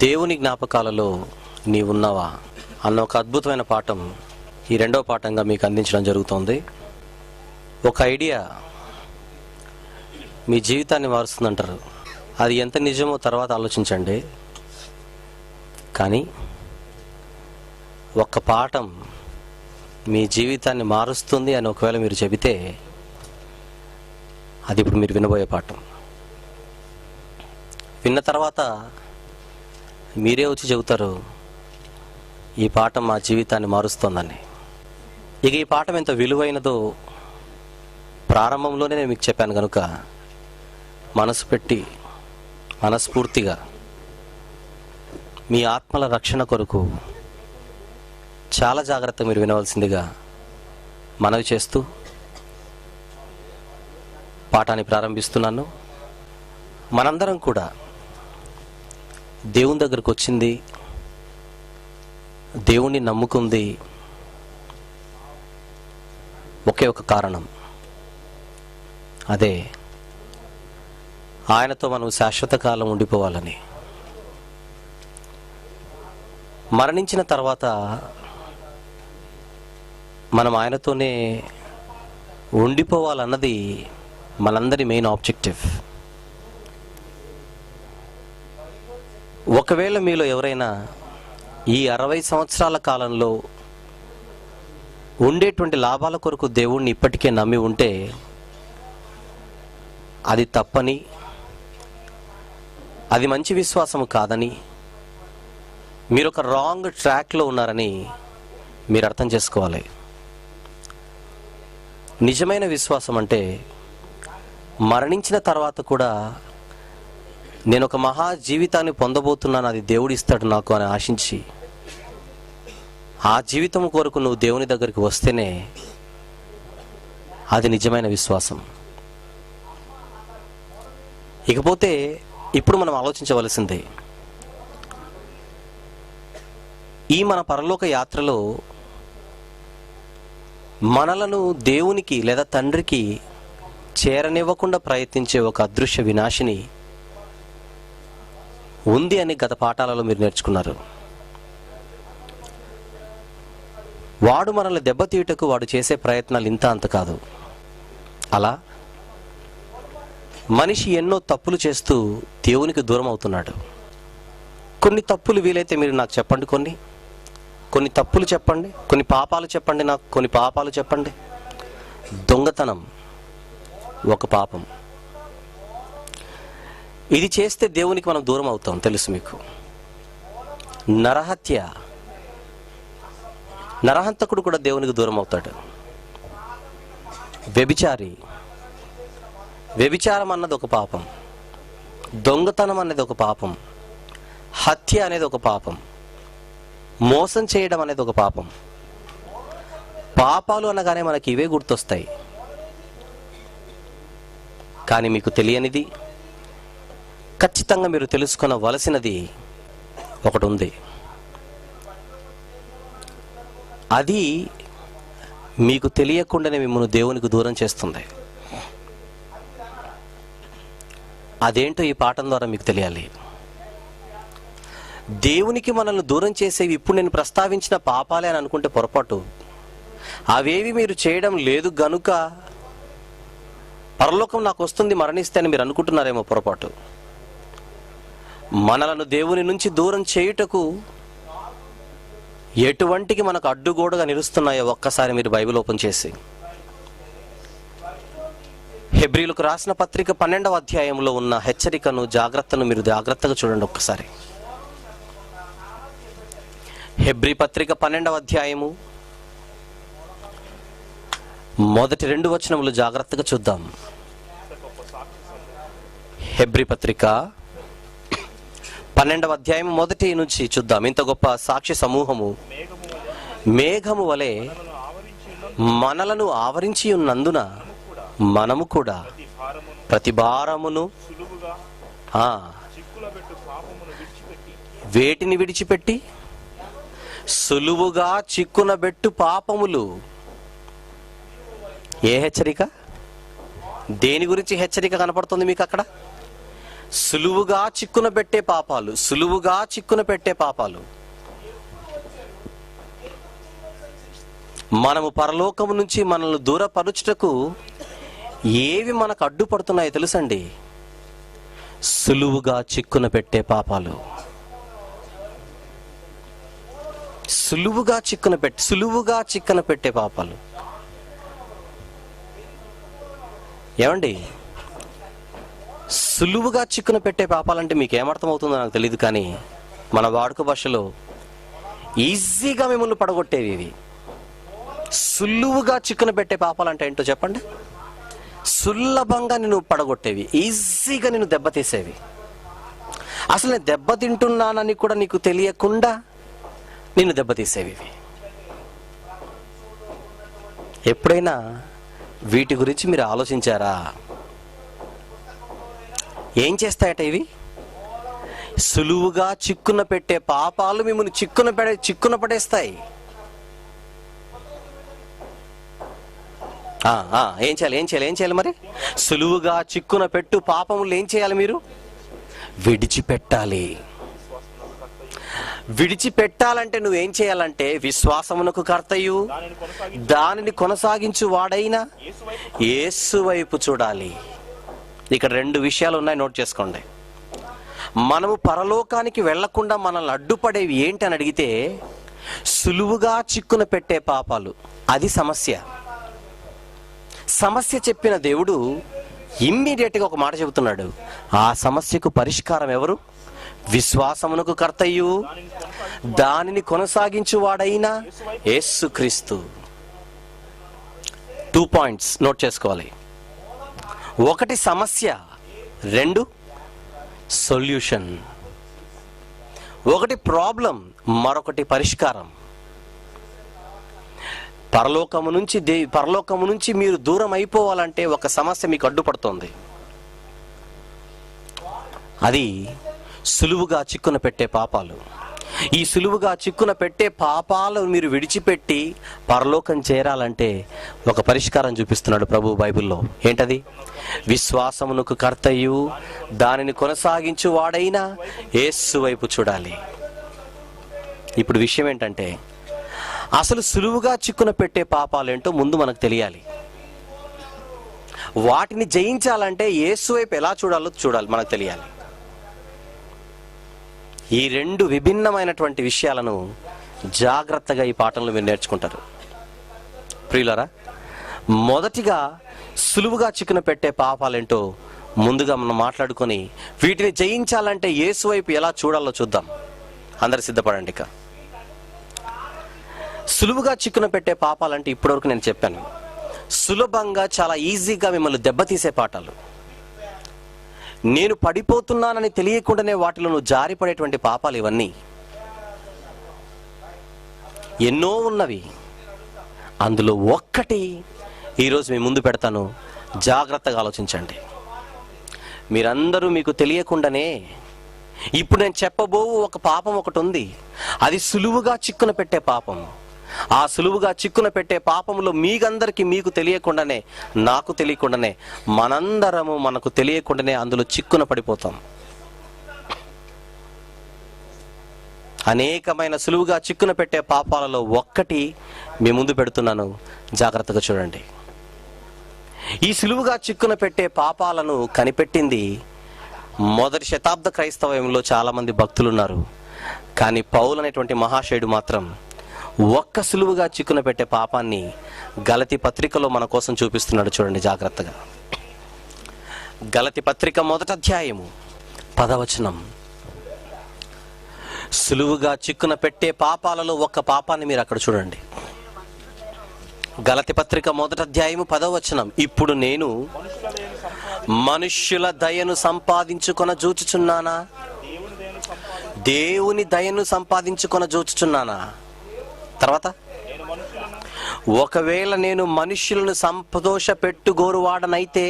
దేవుని జ్ఞాపకాలలో నీవున్నావా అన్న ఒక అద్భుతమైన పాఠం ఈ రెండవ పాఠంగా మీకు అందించడం జరుగుతోంది. ఒక ఐడియా మీ జీవితాన్ని మారుస్తుందంటారు. అది ఎంత నిజమో తర్వాత ఆలోచించండి. కానీ ఒక్క పాఠం మీ జీవితాన్ని మారుస్తుంది అని ఒకవేళ మీరు చెబితే అది ఇప్పుడు మీరు వినబోయే పాఠం. విన్న తర్వాత మీరే వచ్చి చెబుతారు, ఈ పాఠం మా జీవితాన్ని మారుస్తోందని. ఇక ఈ పాఠం ఎంత విలువైనదో ప్రారంభంలోనే నేను మీకు చెప్పాను కనుక మనసు పెట్టి మనస్ఫూర్తిగా మీ ఆత్మల రక్షణ కొరకు చాలా జాగ్రత్తగా మీరు వినవలసిందిగా మనవి చేస్తూ పాఠాన్ని ప్రారంభిస్తున్నాను. మనందరం కూడా దేవుని దగ్గరకు వచ్చింది, దేవుణ్ణి నమ్ముకుంది ఒకే ఒక కారణం. అదే ఆయనతో మనం శాశ్వత కాలం ఉండిపోవాలని. మరణించిన తర్వాత మనం ఆయనతోనే ఉండిపోవాలన్నది మనందరి మెయిన్ ఆబ్జెక్టివ్. ఒకవేళ మీలో ఎవరైనా ఈ 60 సంవత్సరాల కాలంలో ఉండేటువంటి లాభాల కొరకు దేవుణ్ణి ఇప్పటికే నమ్మి ఉంటే అది తప్పని, అది మంచి విశ్వాసము కాదని, మీరు ఒక రాంగ్ ట్రాక్లో ఉన్నారని మీరు అర్థం చేసుకోవాలి. నిజమైన విశ్వాసం అంటే మరణించిన తర్వాత కూడా నేను ఒక మహా జీవితాన్ని పొందబోతున్నాను, అది దేవుడు ఇస్తాడు నాకు అని ఆశించి ఆ జీవితం కొరకు నువ్వు దేవుని దగ్గరికి వస్తేనే అది నిజమైన విశ్వాసం. ఇకపోతే ఇప్పుడు మనం ఆలోచించవలసిందే, ఈ మన పరలోక యాత్రలో మనలను దేవునికి లేదా తండ్రికి చేరనివ్వకుండా ప్రయత్నించే ఒక అదృశ్య వినాశిని ఉంది అని గత పాఠాలలో మీరు నేర్చుకున్నారు. వాడు మనల్ని దెబ్బతీయటకు వాడు చేసే ప్రయత్నాలు ఇంత అంత కాదు. అలా మనిషి ఎన్నో తప్పులు చేస్తూ దేవునికి దూరం అవుతున్నాడు. కొన్ని తప్పులు వీలైతే మీరు నాకు చెప్పండి, కొన్ని తప్పులు చెప్పండి, కొన్ని పాపాలు చెప్పండి, నాకు కొన్ని పాపాలు చెప్పండి. దొంగతనం ఒక పాపం. ఇది చేస్తే దేవునికి మనం దూరం అవుతాం, తెలుసు మీకు. నరహంతకుడు కూడా దేవునికి దూరం అవుతాడు. వ్యభిచారం అన్నది ఒక పాపం, దొంగతనం అనేది ఒక పాపం, హత్య అనేది ఒక పాపం, మోసం చేయడం అనేది ఒక పాపం. పాపాలు అనగానే మనకి ఇవే గుర్తొస్తాయి. కానీ మీకు తెలియనిది, ఖచ్చితంగా మీరు తెలుసుకొనవలసినది ఒకటి ఉంది. అది మీకు తెలియకుండానే మిమ్మల్ని దేవునికి దూరం చేస్తుంది. అదేంటో ఈ పాఠం ద్వారా మీకు తెలియాలి. దేవునికి మనల్ని దూరం చేసేవి ఇప్పుడు నేను ప్రస్తావించిన పాపాలే అని అనుకుంటే పొరపాటు. అవేవి మీరు చేయడం లేదు గనుక పరలోకం నాకు వస్తుంది మరణిస్తే అని మీరు అనుకుంటున్నారేమో, పొరపాటు. మనలను దేవుని నుంచి దూరం చేయుటకు ఎటువంటికి మనకు అడ్డుగోడగా నిలుస్తున్నాయో ఒక్కసారి మీరు బైబిల్ ఓపెన్ చేసి హెబ్రీలకు రాసిన పత్రిక 12వ అధ్యాయంలో ఉన్న హెచ్చరికను, జాగ్రత్తను మీరు జాగ్రత్తగా చూడండి ఒక్కసారి. హెబ్రీ పత్రిక 12వ అధ్యాయము మొదటి 2 వచనములు జాగ్రత్తగా చూద్దాం. హెబ్రీ పత్రిక 12వ అధ్యాయం మొదటి నుంచి చూద్దాం. ఇంత గొప్ప సాక్షి సమూహము మేఘము వలె మనలను ఆవరించి ఉన్నందున మనము కూడా ప్రతి భారమును వేటిని విడిచిపెట్టి సులువుగా చిక్కునబెట్టు పాపములు. ఏ హెచ్చరిక? దేని గురించి హెచ్చరిక కనపడుతుంది మీకు అక్కడ? సులువుగా చిక్కున పెట్టే పాపాలు, సులువుగా చిక్కున పెట్టే పాపాలు. మనము పరలోకము నుంచి మనల్ని దూరపరుచుటకు ఏవి మనకు అడ్డుపడుతున్నాయో తెలుసండి? సులువుగా చిక్కున పెట్టే పాపాలు. సులువుగా చిక్కున పెట్టే పాపాలు. ఏమండి, సులువుగా చిక్కున పెట్టే పాపాలంటే మీకు ఏమర్థమవుతుందో నాకు తెలియదు, కానీ మన వాడుక భాషలో ఈజీగా మిమ్మల్ని పడగొట్టేవి ఇవి. సులువుగా చిక్కున పెట్టే పాపాలంటే ఏంటో చెప్పండి? సులభంగా నిన్ను పడగొట్టేవి, ఈజీగా నిన్ను దెబ్బతీసేవి. అసలు నేను దెబ్బతింటున్నానని కూడా నీకు తెలియకుండా నిన్ను దెబ్బతీసేవి. ఎప్పుడైనా వీటి గురించి మీరు ఆలోచించారా? ఏం చేస్తాయట ఇవి? సులువుగా చిక్కున పెట్టే పాపాలు మిమ్మల్ని చిక్కున పడేస్తాయి. ఏం చేయాలి మరి? సులువుగా చిక్కున పెట్టు పాపములు ఏం చేయాలి? మీరు విడిచిపెట్టాలి. విడిచిపెట్టాలంటే నువ్వేం చేయాలంటే, విశ్వాసమునకు కర్తయు దానిని కొనసాగించు వాడైనా యేసు వైపు చూడాలి. ఇక్కడ 2 విషయాలు ఉన్నాయి, నోట్ చేసుకోండి. మనము పరలోకానికి వెళ్లకుండా మనల్ని అడ్డుపడేవి ఏంటి అని అడిగితే, సులువుగా చిక్కున పెట్టే పాపాలు. అది సమస్య చెప్పిన దేవుడు ఇమ్మీడియట్గా ఒక మాట చెబుతున్నాడు. ఆ సమస్యకు పరిష్కారం ఎవరు? విశ్వాసమునకు కర్తయు దానిని కొనసాగించు వాడైనా యేసుక్రీస్తు. 2 పాయింట్స్ నోట్ చేసుకోవాలి. 1 సమస్య, 2 సొల్యూషన్. 1 ప్రాబ్లం, మరొకటి పరిష్కారం. పరలోకము నుంచి మీరు దూరం అయిపోవాలంటే ఒక సమస్య మీకు అడ్డుపడుతోంది. అది సులువుగా చిక్కున పెట్టే పాపాలు. ఈ సులువుగా చిక్కున పెట్టే పాపాలు మీరు విడిచిపెట్టి పరలోకం చేరాలంటే ఒక పరిష్కారం చూపిస్తున్నాడు ప్రభు బైబిల్లో. ఏంటది? విశ్వాసమునకు కర్తయు దానిని కొనసాగించు వాడైనా యేసు వైపు చూడాలి. ఇప్పుడు విషయం ఏంటంటే, అసలు సులువుగా చిక్కున పెట్టే పాపాలేంటో ముందు మనకు తెలియాలి. వాటిని జయించాలంటే యేసు వైపు ఎలా చూడాలి మనకు తెలియాలి. ఈ 2 విభిన్నమైనటువంటి విషయాలను జాగ్రత్తగా ఈ పాఠంలో మీరు నేర్చుకుంటారు. ప్రియులారా, మొదటిగా సులువుగా చిక్కున పెట్టే పాపాలేంటో ముందుగా మనం మాట్లాడుకొని వీటిని జయించాలంటే యేసు వైపు ఎలా చూడాలో చూద్దాం. అందరు సిద్ధపడండి. ఇక సులువుగా చిక్కున పెట్టే పాపాలంటే ఇప్పటివరకు నేను చెప్పాను, సులభంగా చాలా ఈజీగా మిమ్మల్ని దెబ్బతీసే పాఠాలు. నేను పడిపోతున్నానని తెలియకుండానే వాటిలో నువ్వు జారిపడేటువంటి పాపాలు ఇవన్నీ. ఎన్నో ఉన్నవి, అందులో ఒక్కటి ఈరోజు మీ ముందు పెడతాను. జాగ్రత్తగా ఆలోచించండి. మీరందరూ మీకు తెలియకుండానే ఇప్పుడు నేను చెప్పబోవు ఒక పాపం ఒకటి ఉంది. అది సులువుగా చిక్కున పెట్టే పాపం. ఆ సులువుగా చిక్కున పెట్టే పాపంలో మీకు తెలియకుండానే, నాకు తెలియకుండానే, మనందరము మనకు తెలియకుండానే అందులో చిక్కున పడిపోతాం. అనేకమైన సులువుగా చిక్కున పెట్టే పాపాలలో ఒక్కటి మీ ముందు పెడుతున్నాను, జాగ్రత్తగా చూడండి. ఈ సులువుగా చిక్కున పెట్టే పాపాలను కనిపెట్టింది మొదటి శతాబ్ద క్రైస్తవంలో చాలా మంది భక్తులు ఉన్నారు. కానీ పౌలు అనేటువంటి మహాశయుడు మాత్రం ఒక్క సులువుగా చిక్కున పెట్టే పాపాన్ని గలతీ పత్రికలో మన కోసం చూపిస్తున్నాడు. చూడండి జాగ్రత్తగా. గలతీ పత్రిక 1వ అధ్యాయము 10వ వచనం. సులువుగా చిక్కున పెట్టే పాపాలలో ఒక్క పాపాన్ని మీరు అక్కడ చూడండి. గలతీ పత్రిక 1వ అధ్యాయము 10వ వచనం. ఇప్పుడు నేను మనుష్యుల దయను సంపాదించుకొన జూచుచున్నానా? దేవుని దయను సంపాదించుకొన జూచుచున్నానా? తర్వాత, ఒకవేళ నేను మనుష్యులను సంతోష పెట్టుగోరువాడనైతే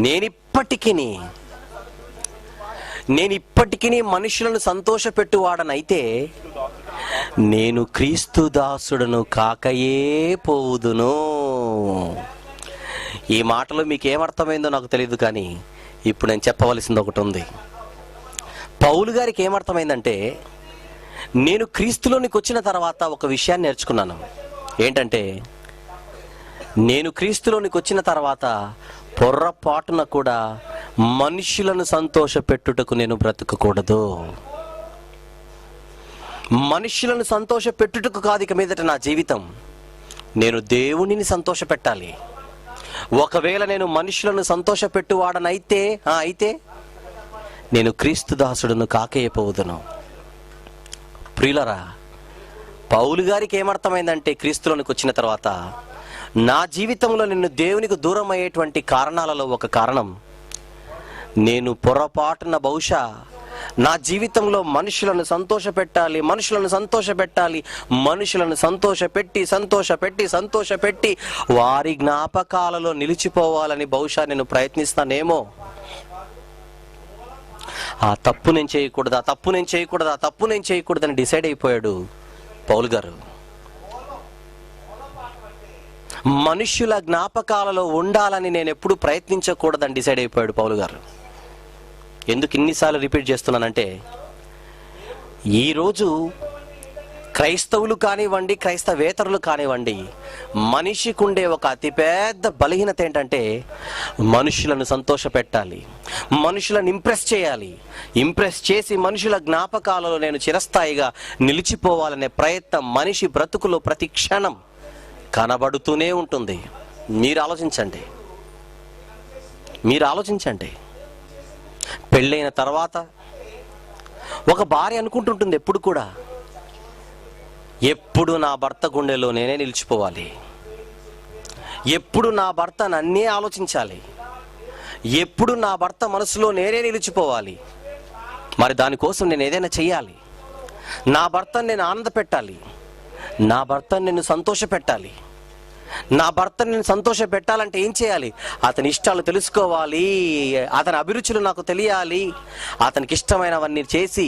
నేనిప్పటికీ మనుషులను సంతోష పెట్టువాడనైతే నేను క్రీస్తు దాసుడను కాకయే పోవుదును. ఈ మాటలో మీకు ఏమర్థమైందో నాకు తెలియదు, కానీ ఇప్పుడు నేను చెప్పవలసింది ఒకటి ఉంది. పౌలు గారికి ఏమర్థమైందంటే, నేను క్రీస్తులోనికి వచ్చిన తర్వాత ఒక విషయాన్ని నేర్చుకున్నాను. ఏంటంటే, నేను క్రీస్తులోనికి వచ్చిన తర్వాత పొర్రపాటున కూడా మనుషులను సంతోషపెట్టుటకు నేను బ్రతకకూడదు. మనుషులను సంతోషపెట్టుటకు కాదు ఇక మీదట నా జీవితం, నేను దేవునిని సంతోషపెట్టాలి. ఒకవేళ నేను మనుషులను సంతోషపెట్టువాడనైతే అయితే నేను క్రీస్తు దాసుడును కాకేయపోవుదును. ప్రియులరా, పౌలు గారికి ఏమర్థమైందంటే, క్రీస్తులోనికి వచ్చిన తర్వాత నా జీవితంలో నేను దేవునికి దూరం అయ్యేటువంటి కారణాలలో ఒక కారణం, నేను పొరపాటున బహుశా నా జీవితంలో మనుషులను సంతోషపెట్టాలి, మనుషులను సంతోషపెట్టి వారి జ్ఞాపకాలలో నిలిచిపోవాలని బహుశా నేను ప్రయత్నిస్తానేమో. ఆ తప్పు నేను చేయకూడదని డిసైడ్ అయిపోయాడు పౌలు గారు. మనుష్యుల జ్ఞాపకాలలో ఉండాలని నేను ఎప్పుడు ప్రయత్నించకూడదని డిసైడ్ అయిపోయాడు పౌలు గారు. ఎందుకు ఇన్నిసార్లు రిపీట్ చేస్తున్నానంటే, ఈరోజు క్రైస్తవులు కానివ్వండి, క్రైస్తవేతరులు కానివ్వండి, మనిషికి ఉండే ఒక అతిపెద్ద బలహీనత ఏంటంటే, మనుషులను సంతోషపెట్టాలి, మనుషులను ఇంప్రెస్ చేసి మనుషుల జ్ఞాపకాలలో నేను చిరస్థాయిగా నిలిచిపోవాలనే ప్రయత్నం మనిషి బ్రతుకులో ప్రతి క్షణం కనబడుతూనే ఉంటుంది. మీరు ఆలోచించండి. పెళ్ళైన తర్వాత ఒక భార్య అనుకుంటుంటుంది ఎప్పుడు కూడా, ఎప్పుడు నా భర్త గుండెలో నేనే నిలిచిపోవాలి, ఎప్పుడు నా భర్త నన్నే ఆలోచించాలి, ఎప్పుడు నా భర్త మనసులో నేనే నిలిచిపోవాలి. మరి దానికోసం నేను ఏదైనా చెయ్యాలి, నా భర్తను నేను ఆనంద పెట్టాలి, నా భర్తను నేను సంతోష పెట్టాలి. నా భర్తను నేను సంతోష పెట్టాలంటే ఏం చేయాలి? అతని ఇష్టాలు తెలుసుకోవాలి, అతని అభిరుచులు నాకు తెలియాలి, అతనికి ఇష్టమైనవన్నీ చేసి,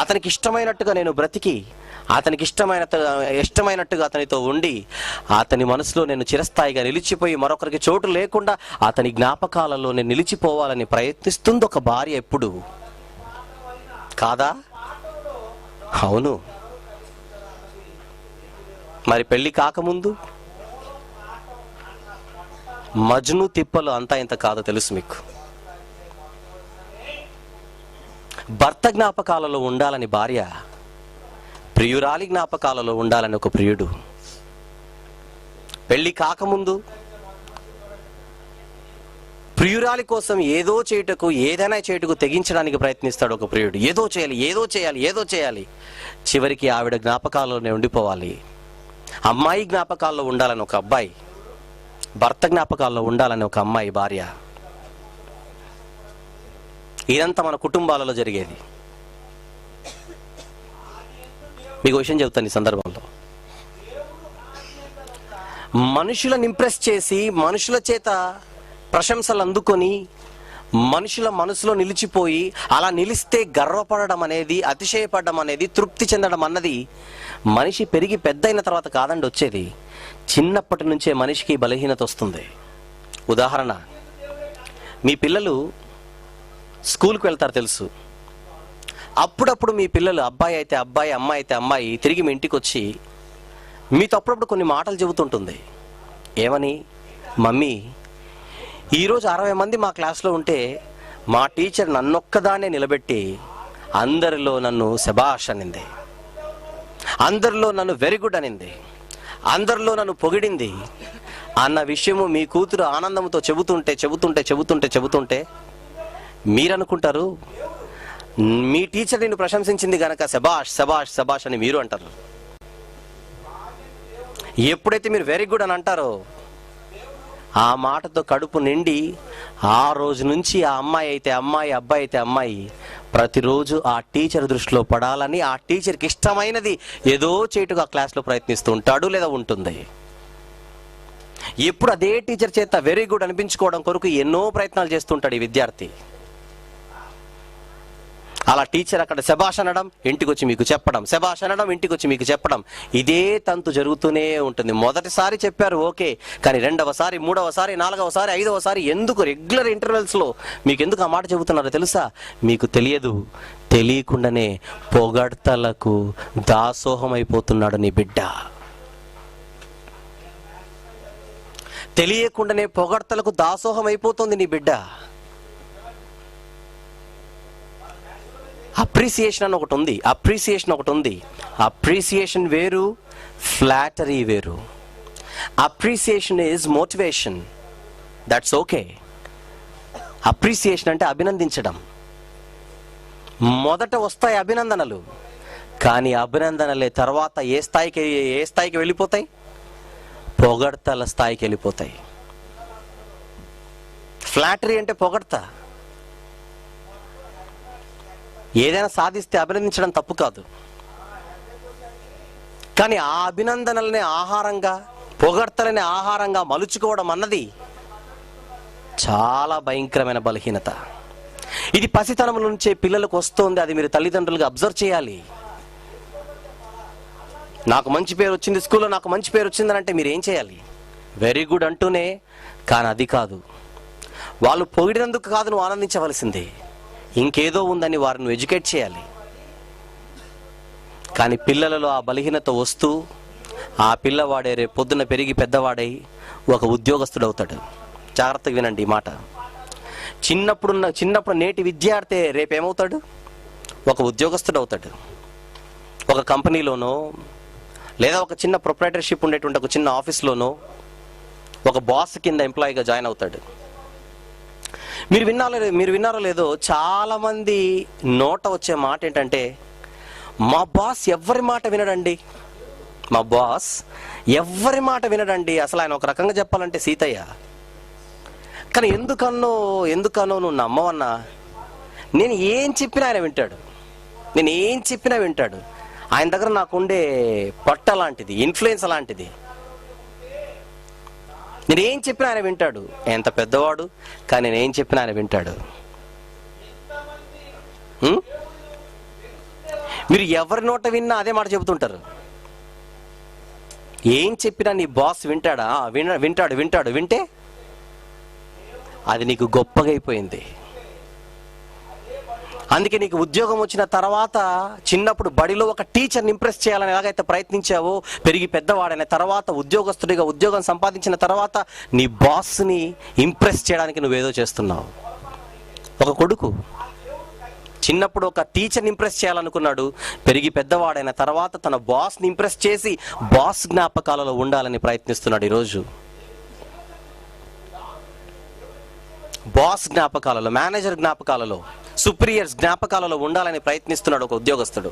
అతనికి ఇష్టమైనట్టుగా నేను బ్రతికి, అతనికి ఇష్టమైనట్టుగా అతనితో ఉండి, అతని మనసులో నేను చిరస్థాయిగా నిలిచిపోయి మరొకరికి చోటు లేకుండా అతని జ్ఞాపకాలలో నేను నిలిచిపోవాలని ప్రయత్నిస్తుంది ఒక భార్య ఎప్పుడు, కాదా? అవును. మరి పెళ్లి కాకముందు మజ్ను తిప్పలు అంతా ఇంత కాదో తెలుసు మీకు. భర్త జ్ఞాపకాలలో ఉండాలని భార్య, ప్రియురాలి జ్ఞాపకాలలో ఉండాలని ఒక ప్రియుడు. పెళ్లి కాకముందు ప్రియురాలి కోసం ఏదైనా చేయుటకు తెగించడానికి ప్రయత్నిస్తాడు ఒక ప్రియుడు. ఏదో చేయాలి. చివరికి ఆవిడ జ్ఞాపకాలలోనే ఉండిపోవాలి. అమ్మాయి జ్ఞాపకాల్లో ఉండాలని ఒక అబ్బాయి, భర్త జ్ఞాపకాల్లో ఉండాలని ఒక అమ్మాయి భార్య. ఇదంతా మన కుటుంబాలలో జరిగేది. మీకు విషయం చెబుతాను ఈ సందర్భంలో. మనుషులను ఇంప్రెస్ చేసి, మనుషుల చేత ప్రశంసలు అందుకొని, మనుషుల మనసులో నిలిచిపోయి, అలా నిలిస్తే గర్వపడడం అనేది, అతిశయపడడం అనేది, తృప్తి చెందడం అన్నది మనిషి పెరిగి పెద్ద అయిన తర్వాత కాదండి వచ్చేది. చిన్నప్పటి నుంచే మనిషికి బలహీనత వస్తుంది. ఉదాహరణ, మీ పిల్లలు స్కూల్కి వెళ్తారు తెలుసు. అప్పుడప్పుడు మీ పిల్లలు, అబ్బాయి అయితే అబ్బాయి, అమ్మాయి అయితే అమ్మాయి, తిరిగి మీ ఇంటికి వచ్చి మీతో అప్పుడప్పుడు కొన్ని మాటలు చెబుతుంటుంది. ఏమని? మమ్మీ, ఈరోజు 60 మంది మా క్లాస్లో ఉంటే మా టీచర్ నన్నొక్కదానే నిలబెట్టి అందరిలో నన్ను శబాష్ అనింది, అందరిలో నన్ను వెరీ గుడ్ అనింది, అందరిలో నన్ను పొగిడింది అన్న విషయము మీ కూతురు ఆనందంతో చెబుతుంటే మీరనుకుంటారు మీ టీచర్ నిన్ను ప్రశంసించింది గనక శబాష్ శబాష్ శబాష్ అని మీరు అంటారు. ఎప్పుడైతే మీరు వెరీ గుడ్ అని అంటారో, ఆ మాటతో కడుపు నిండి ఆ రోజు నుంచి ఆ అమ్మాయి అయితే అమ్మాయి, అబ్బాయి అయితే అమ్మాయి, ప్రతిరోజు ఆ టీచర్ దృష్టిలో పడాలని, ఆ టీచర్కి ఇష్టమైనది ఏదో చేటుగా క్లాస్లో ప్రయత్నిస్తూ ఉంటాడు లేదా ఉంటుంది. ఎప్పుడు అదే టీచర్ చేత వెరీ గుడ్ అనిపించుకోవడం కొరకు ఎన్నో ప్రయత్నాలు చేస్తుంటాడు ఈ విద్యార్థి. అలా టీచర్ అక్కడ శభాష్ అనడం, ఇంటికి వచ్చి మీకు చెప్పడం, శభాష్ అనడం, ఇంటికి వచ్చి మీకు చెప్పడం, ఇదే తంతు జరుగుతూనే ఉంటుంది. మొదటిసారి చెప్పారు ఓకే, కానీ రెండవసారి, మూడవసారి, నాలుగవసారి, ఐదవసారి ఎందుకు రెగ్యులర్ ఇంటర్వెల్స్లో మీకు ఎందుకు ఆ మాట చెబుతున్నారో తెలుసా? మీకు తెలియదు, తెలియకుండానే పొగడ్తలకు దాసోహం అయిపోతున్నాడు నీ బిడ్డ. తెలియకుండానే పొగడ్తలకు దాసోహం అయిపోతుంది నీ బిడ్డ. అప్రిసియేషన్ అని ఒకటి ఉంది, అప్రిసియేషన్ వేరు, ఫ్లాటరీ వేరు. Appreciation is motivation, that's okay. Appreciation అంటే అభినందించడం. మొదట వస్తాయి అభినందనలు, కానీ అభినందనలే తర్వాత ఏ స్థాయికి వెళ్ళిపోతాయి? పొగడ్తల స్థాయికి వెళ్ళిపోతాయి. ఫ్లాటరీ అంటే పొగడ్త. ఏదైనా సాధిస్తే అభినందించడం తప్పు కాదు, కానీ ఆ అభినందనలనే ఆహారంగా, పొగడ్తలనే ఆహారంగా మలుచుకోవడం అన్నది చాలా భయంకరమైన బలహీనత. ఇది పసితనం నుంచే పిల్లలకు వస్తుంది. అది మీరు తల్లిదండ్రులుగా అబ్జర్వ్ చేయాలి. నాకు మంచి పేరు వచ్చింది స్కూల్లో, నాకు మంచి పేరు వచ్చిందని అంటే మీరు ఏం చేయాలి? వెరీ గుడ్ అంటూనే, కానీ అది కాదు. వాళ్ళు పొగిడినందుకు కాదు నువ్వు ఆనందించవలసిందే, ఇంకేదో ఉందని వారిని నువ్వు ఎడ్యుకేట్ చేయాలి. కానీ పిల్లలలో ఆ బలహీనత వస్తూ ఆ పిల్లవాడే రేపు పొద్దున్న పెరిగి పెద్దవాడై ఒక ఉద్యోగస్తుడు అవుతాడు. జాగ్రత్తగా వినండి ఈ మాట. చిన్నప్పుడు నేటి విద్యార్థి రేపేమవుతాడు? ఒక ఉద్యోగస్తుడు అవుతాడు. ఒక కంపెనీలోనో, లేదా ఒక చిన్న ప్రొప్రైటర్షిప్ ఉండేటువంటి ఒక చిన్న ఆఫీస్లోనో ఒక బాస్ కింద ఎంప్లాయీగా జాయిన్ అవుతాడు. మీరు విన్నారో లేదో, చాలామంది నోట వచ్చే మాట ఏంటంటే, మా బాస్ ఎవరి మాట వినడండి, మా బాస్ ఎవరి మాట వినడండి. అసలు ఆయన ఒక రకంగా చెప్పాలంటే సీతయ్య. కానీ ఎందుకన్నో నువ్వు నమ్మవన్నా, నేను ఏం చెప్పినా ఆయన వింటాడు. ఆయన దగ్గర నాకుండే పట్ట లాంటిది, ఇన్ఫ్లుయెన్స్ లాంటిది. నేనేం చెప్పినా ఆయన వింటాడు. ఎంత పెద్దవాడు, కానీ నేనేం చెప్పినా ఆయన వింటాడు. మీరు ఎవరి నోట విన్నా అదే మాట చెబుతుంటారు. ఏం చెప్పినా నీ బాస్ వింటాడా? వింటాడు. వింటే అది నీకు గొప్పగా అయిపోయింది. అందుకే నీకు ఉద్యోగం వచ్చిన తర్వాత, చిన్నప్పుడు బడిలో ఒక టీచర్ని ఇంప్రెస్ చేయాలని ఎలాగైతే ప్రయత్నించావో, పెరిగి పెద్దవాడైన తర్వాత, ఉద్యోగస్తుడిగా ఉద్యోగం సంపాదించిన తర్వాత నీ బాస్ని ఇంప్రెస్ చేయడానికి నువ్వేదో చేస్తున్నావు. ఒక కొడుకు చిన్నప్పుడు ఒక టీచర్ని ఇంప్రెస్ చేయాలనుకున్నాడు, పెరిగి పెద్దవాడైన తర్వాత తన బాస్ని ఇంప్రెస్ చేసి బాస్ జ్ఞాపకాలలో ఉండాలని ప్రయత్నిస్తున్నాడు. ఈరోజు బాస్ జ్ఞాపకాలలో, మేనేజర్ జ్ఞాపకాలలో, సుపీరియర్స్ జ్ఞాపకాలలో ఉండాలని ప్రయత్నిస్తున్నాడు ఒక ఉద్యోగస్తుడు.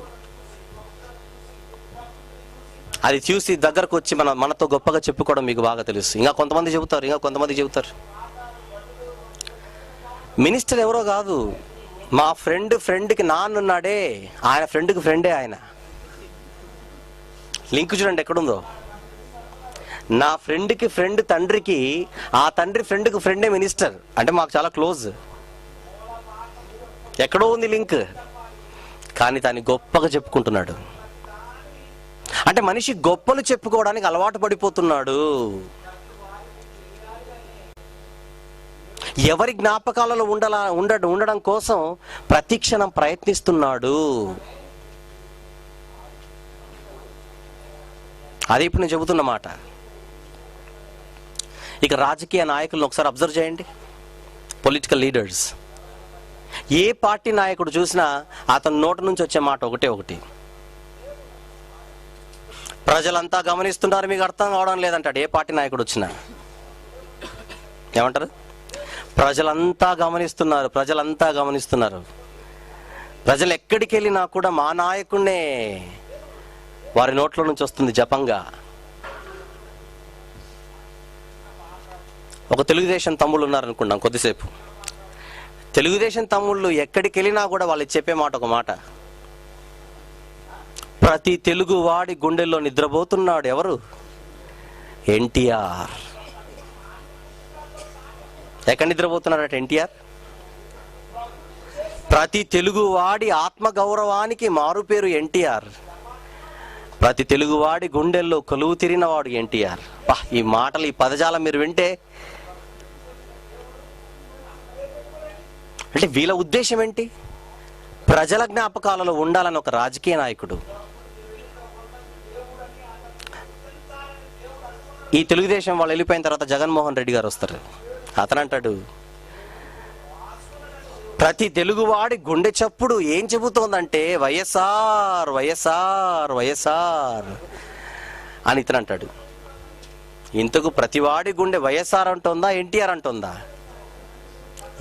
అది చూసి దగ్గరకు వచ్చి మనతో గొప్పగా చెప్పుకోవడం మీకు బాగా తెలుసు. ఇంకా కొంతమంది చెబుతారు, మినిస్టర్ ఎవరో కాదు, మా ఫ్రెండ్కి నాన్నున్నాడే, ఆయన ఫ్రెండ్కి ఫ్రెండే ఆయన. లింక్ చూడండి ఎక్కడుందో. నా ఫ్రెండ్కి ఫ్రెండ్ తండ్రికి, ఆ తండ్రి ఫ్రెండ్కి ఫ్రెండే మినిస్టర్ అంటే మాకు చాలా క్లోజ్. ఎక్కడో ఉంది లింక్, కానీ దాన్ని గొప్పగా చెప్పుకుంటున్నాడు. అంటే మనిషి గొప్పలు చెప్పుకోవడానికి అలవాటు పడిపోతున్నాడు. ఎవరి జ్ఞాపకాలలో ఉండడం కోసం ప్రతిక్షణం ప్రయత్నిస్తున్నాడు. అది ఇప్పుడు నేను చెబుతున్న మాట. ఇక రాజకీయ నాయకులను ఒకసారి అబ్జర్వ్ చేయండి. పొలిటికల్ లీడర్స్, ఏ పార్టీ నాయకుడు చూసినా అతని నోటి నుంచి వచ్చే మాట ఒకటి, ప్రజలంతా గమనిస్తున్నారు, మీకు అర్థం కావడం లేదంటాడు. ఏ పార్టీ నాయకుడు వచ్చినా ఏమంటారు? ప్రజలంతా గమనిస్తున్నారు. ప్రజలు ఎక్కడికి వెళ్ళినా కూడా మా నాయకుడినే వారి నోట్లో నుంచి వస్తుంది జపంగా. ఒక తెలుగుదేశం తమ్ముళ్ళు ఉన్నారనుకున్నాం కొద్దిసేపు. తెలుగుదేశం తమ్ముళ్ళు ఎక్కడికి వెళ్ళినా కూడా వాళ్ళు చెప్పే మాట ఒక మాట, ప్రతి తెలుగు వాడి గుండెల్లో నిద్రపోతున్నాడు ఎవరు? ఎన్టీఆర్. ఎక్కడ నిద్రపోతున్నాడట ఎన్టీఆర్? ప్రతి తెలుగువాడి ఆత్మగౌరవానికి మారుపేరు ఎన్టీఆర్. ప్రతి తెలుగువాడి గుండెల్లో కొలువు తీరినవాడు ఎన్టీఆర్. ఈ మాటలు, ఈ పదజాలం మీరు వింటే అంటే వీళ్ళ ఉద్దేశం ఏంటి? ప్రజల జ్ఞాపకాలలో ఉండాలని ఒక రాజకీయ నాయకుడు. ఈ తెలుగుదేశం వాళ్ళు వెళ్ళిపోయిన తర్వాత జగన్మోహన్ రెడ్డి గారు వస్తారు. అతను అంటాడు, ప్రతి తెలుగువాడి గుండె చప్పుడు ఏం చెబుతోందంటే వైఎస్ఆర్ వైఎస్ఆర్ వైఎస్ఆర్ అని ఇతను అంటాడు. ఇంతకు ప్రతివాడి గుండె వైఎస్ఆర్ అంటుందా ఎన్టీఆర్ అంటుందా?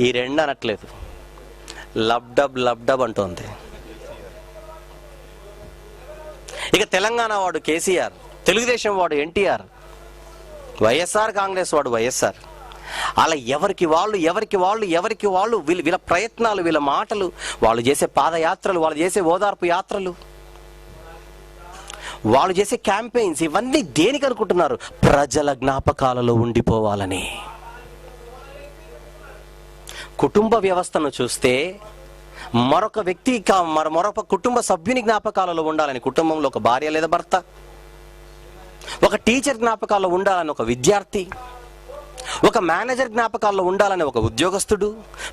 ఈ రెండు అనట్లేదు, లబ్డబ్ లబ్డబ్ అంటోంది. ఇక తెలంగాణ వాడు కేసీఆర్, తెలుగుదేశం వాడు ఎన్టీఆర్, వైఎస్ఆర్ కాంగ్రెస్ వాడు వైఎస్ఆర్. అలా ఎవరికి వాళ్ళు వీళ్ళ ప్రయత్నాలు, వీళ్ళ మాటలు, వాళ్ళు చేసే పాదయాత్రలు, వాళ్ళు చేసే ఓదార్పు యాత్రలు, వాళ్ళు చేసే క్యాంపెయిన్స్, ఇవన్నీ దేనికి అనుకుంటున్నారు? ప్రజల జ్ఞాపకాలలో ఉండిపోవాలని. కుటుంబ వ్యవస్థను చూస్తే మరొక వ్యక్తి, మరొక కుటుంబ సభ్యుని జ్ఞాపకాలలో ఉండాలని కుటుంబంలో ఒక భార్య లేదా భర్త, ఒక టీచర్ జ్ఞాపకాల్లో ఉండాలని ఒక విద్యార్థి, ఒక మేనేజర్ జ్ఞాపకాల్లో ఉండాలని ఒక ఉద్యోగస్తుడు,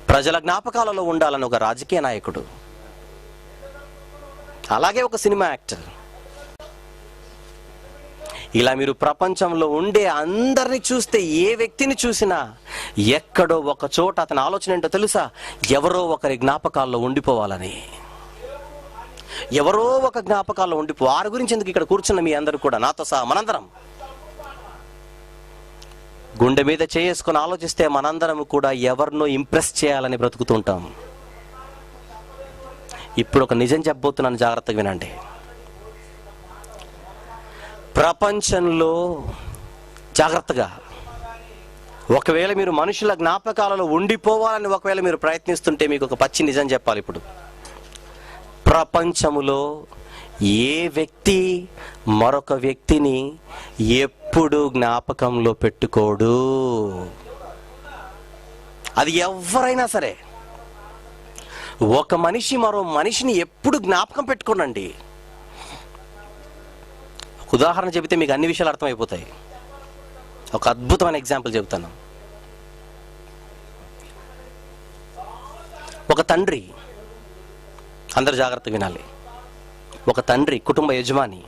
ప్రజల జ్ఞాపకాలలో ఉండాలని ఒక రాజకీయ నాయకుడు, అలాగే ఒక సినిమా యాక్టర్. ఇలా మీరు ప్రపంచంలో ఉండే అందరిని చూస్తే, ఏ వ్యక్తిని చూసినా ఎక్కడో ఒక చోట అతని ఆలోచన ఏంటో తెలుసా? ఎవరో ఒకరి జ్ఞాపకాల్లో ఉండిపోవాలని. ఎవరో ఒక జ్ఞాపకాల్లో వారి గురించి ఎందుకు ఇక్కడ కూర్చున్న మీ అందరూ కూడా నాతో సహా మనందరం గుండె మీద చేసుకొని ఆలోచిస్తే మనందరం కూడా ఎవరినో ఇంప్రెస్ చేయాలని బ్రతుకుతుంటాం. ఇప్పుడు ఒక నిజం చెప్పబోతున్నాను, జాగ్రత్తగా వినండి. ప్రపంచంలో జాగ్రత్తగా, ఒకవేళ మీరు మనుషుల జ్ఞాపకాలలో ఉండిపోవాలని ఒకవేళ మీరు ప్రయత్నిస్తుంటే మీకు ఒక పచ్చి నిజం చెప్పాలి. ఇప్పుడు ప్రపంచములో ఏ వ్యక్తి మరొక వ్యక్తిని ఎప్పుడు జ్ఞాపకంలో పెట్టుకోడు. అది ఎవరైనా సరే. ఒక మనిషి మరో మనిషిని ఎప్పుడు జ్ఞాపకం పెట్టుకోనండి. ఉదాహరణ చెబితే మీకు అన్ని విషయాలు అర్థమైపోతాయి. ఒక అద్భుతమైన ఎగ్జాంపుల్ చెబుతాను. ఒక తండ్రి, అందరు జాగ్రత్తగా వినాలి. ఒక తండ్రి, కుటుంబ యజమాని,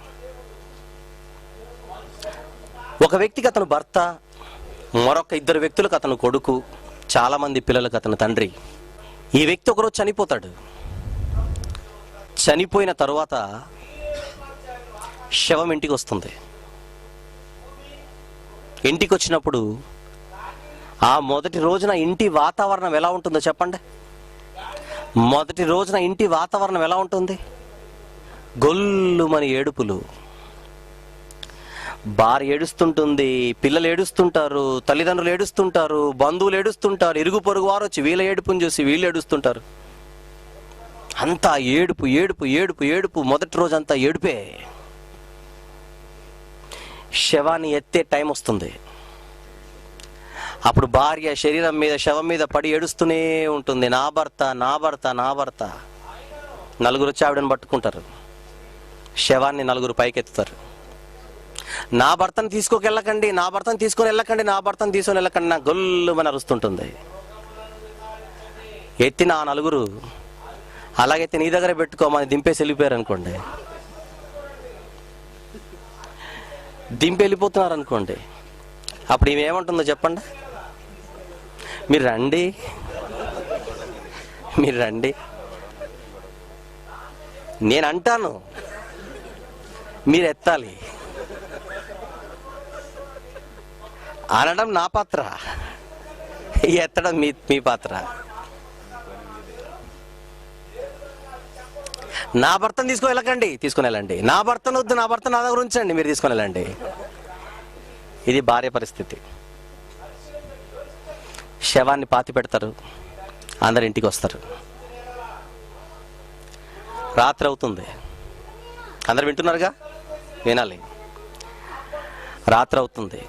ఒక వ్యక్తికి అతను భర్త, మరొక ఇద్దరు వ్యక్తులకు అతను కొడుకు, చాలా మంది పిల్లలకు అతను తండ్రి. ఈ వ్యక్తి ఒకరోజు చనిపోతాడు. చనిపోయిన తరువాత శవం ఇంటికి వస్తుంది. ఇంటికి వచ్చినప్పుడు ఆ మొదటి రోజున ఇంటి వాతావరణం ఎలా ఉంటుందో చెప్పండి. మొదటి రోజున ఇంటి వాతావరణం ఎలా ఉంటుంది? గొల్లుమని ఏడుపులు. భార్య ఏడుస్తుంటుంది, పిల్లలు ఏడుస్తుంటారు, తల్లిదండ్రులు ఏడుస్తుంటారు, బంధువులు ఏడుస్తుంటారు, ఇరుగు పొరుగు వారు వచ్చి వీళ్ళ ఏడుపుని చూసి వీళ్ళు ఏడుస్తుంటారు. అంతా ఏడుపు ఏడుపు ఏడుపు ఏడుపు. మొదటి రోజు అంతా ఏడుపే. శవాన్ని ఎత్తే టైం వస్తుంది. అప్పుడు భార్య శరీరం మీద, శవం మీద పడి ఏడుస్తూనే ఉంటుంది. నా భర్త, నా భర్త, నా భర్త. నలుగురు వచ్చి ఆవిడని పట్టుకుంటారు. శవాన్ని నలుగురు పైకెత్తుతారు. నా భర్తను తీసుకొని నా భర్తను తీసుకొని వెళ్ళకండి, నా గొల్లుమని అరుస్తుంటుంది. ఎత్తిన ఆ నలుగురు, అలాగైతే నీ దగ్గర పెట్టుకోమని దింపేసి వెళ్ళిపోయారు అనుకోండి. దింపి వెళ్ళిపోతున్నారు అనుకోండి. అప్పుడు ఈమె ఏమంటుందో చెప్పండి. మీరు రండి, మీరు రండి. నేను అంటాను, మీరు ఎత్తాలి. అనడం నా పాత్ర, ఎత్తడం మీ పాత్ర. నా భర్తను తీసుకొని వెళ్ళండి. నా భర్తను వద్దు, నా భర్త నా దగ్గర ఉంచండి, మీరు తీసుకొని వెళ్ళండి. ఇది భార్య పరిస్థితి. శవాన్ని పాతి పెడతారు, అందరు ఇంటికి వస్తారు. రాత్రి అవుతుంది. అందరు వింటున్నారుగా, వినాలి. రాత్రి అవుతుంది.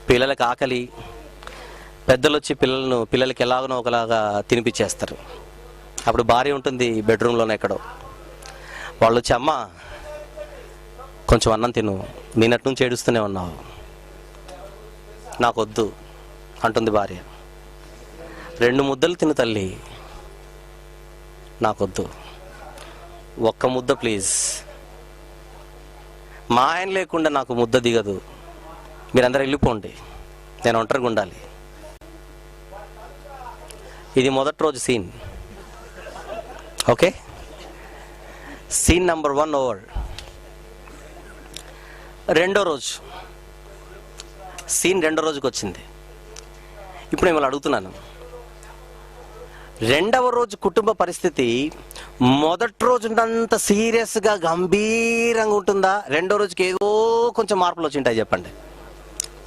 పిల్లలకి ఆకలి. పెద్దలు వచ్చి పిల్లలకి ఎలాగనో ఒకలాగా తినిపించేస్తారు. అప్పుడు భార్య ఉంటుంది బెడ్రూమ్లోనే ఎక్కడో. వాళ్ళు వచ్చి, అమ్మ కొంచెం అన్నం తిను, నిన్నటి నుంచి ఏడుస్తూనే ఉన్నావు, నాకొద్దు అంటుంది భార్య. 2 ముద్దలు తిను తల్లి, నాకొద్దు, ఒక్క ముద్ద ప్లీజ్, మా ఆయన లేకుండా నాకు ముద్ద దిగదు, మీరందరూ వెళ్ళిపోండి, నేను ఒంటరిగా ఉండాలి. ఇది మొదటి రోజు scene. Okay, scene number 1 over. రెండో రోజు సీన్, రెండో రోజుకి వచ్చింది. ఇప్పుడు మిమ్మల్ని అడుగుతున్నాను, రెండవ రోజు కుటుంబ పరిస్థితి మొదటి రోజునంత సీరియస్గా గంభీరంగా ఉంటుందా? రెండో రోజుకి ఏదో కొంచెం మార్పులు వచ్చింటాయి చెప్పండి.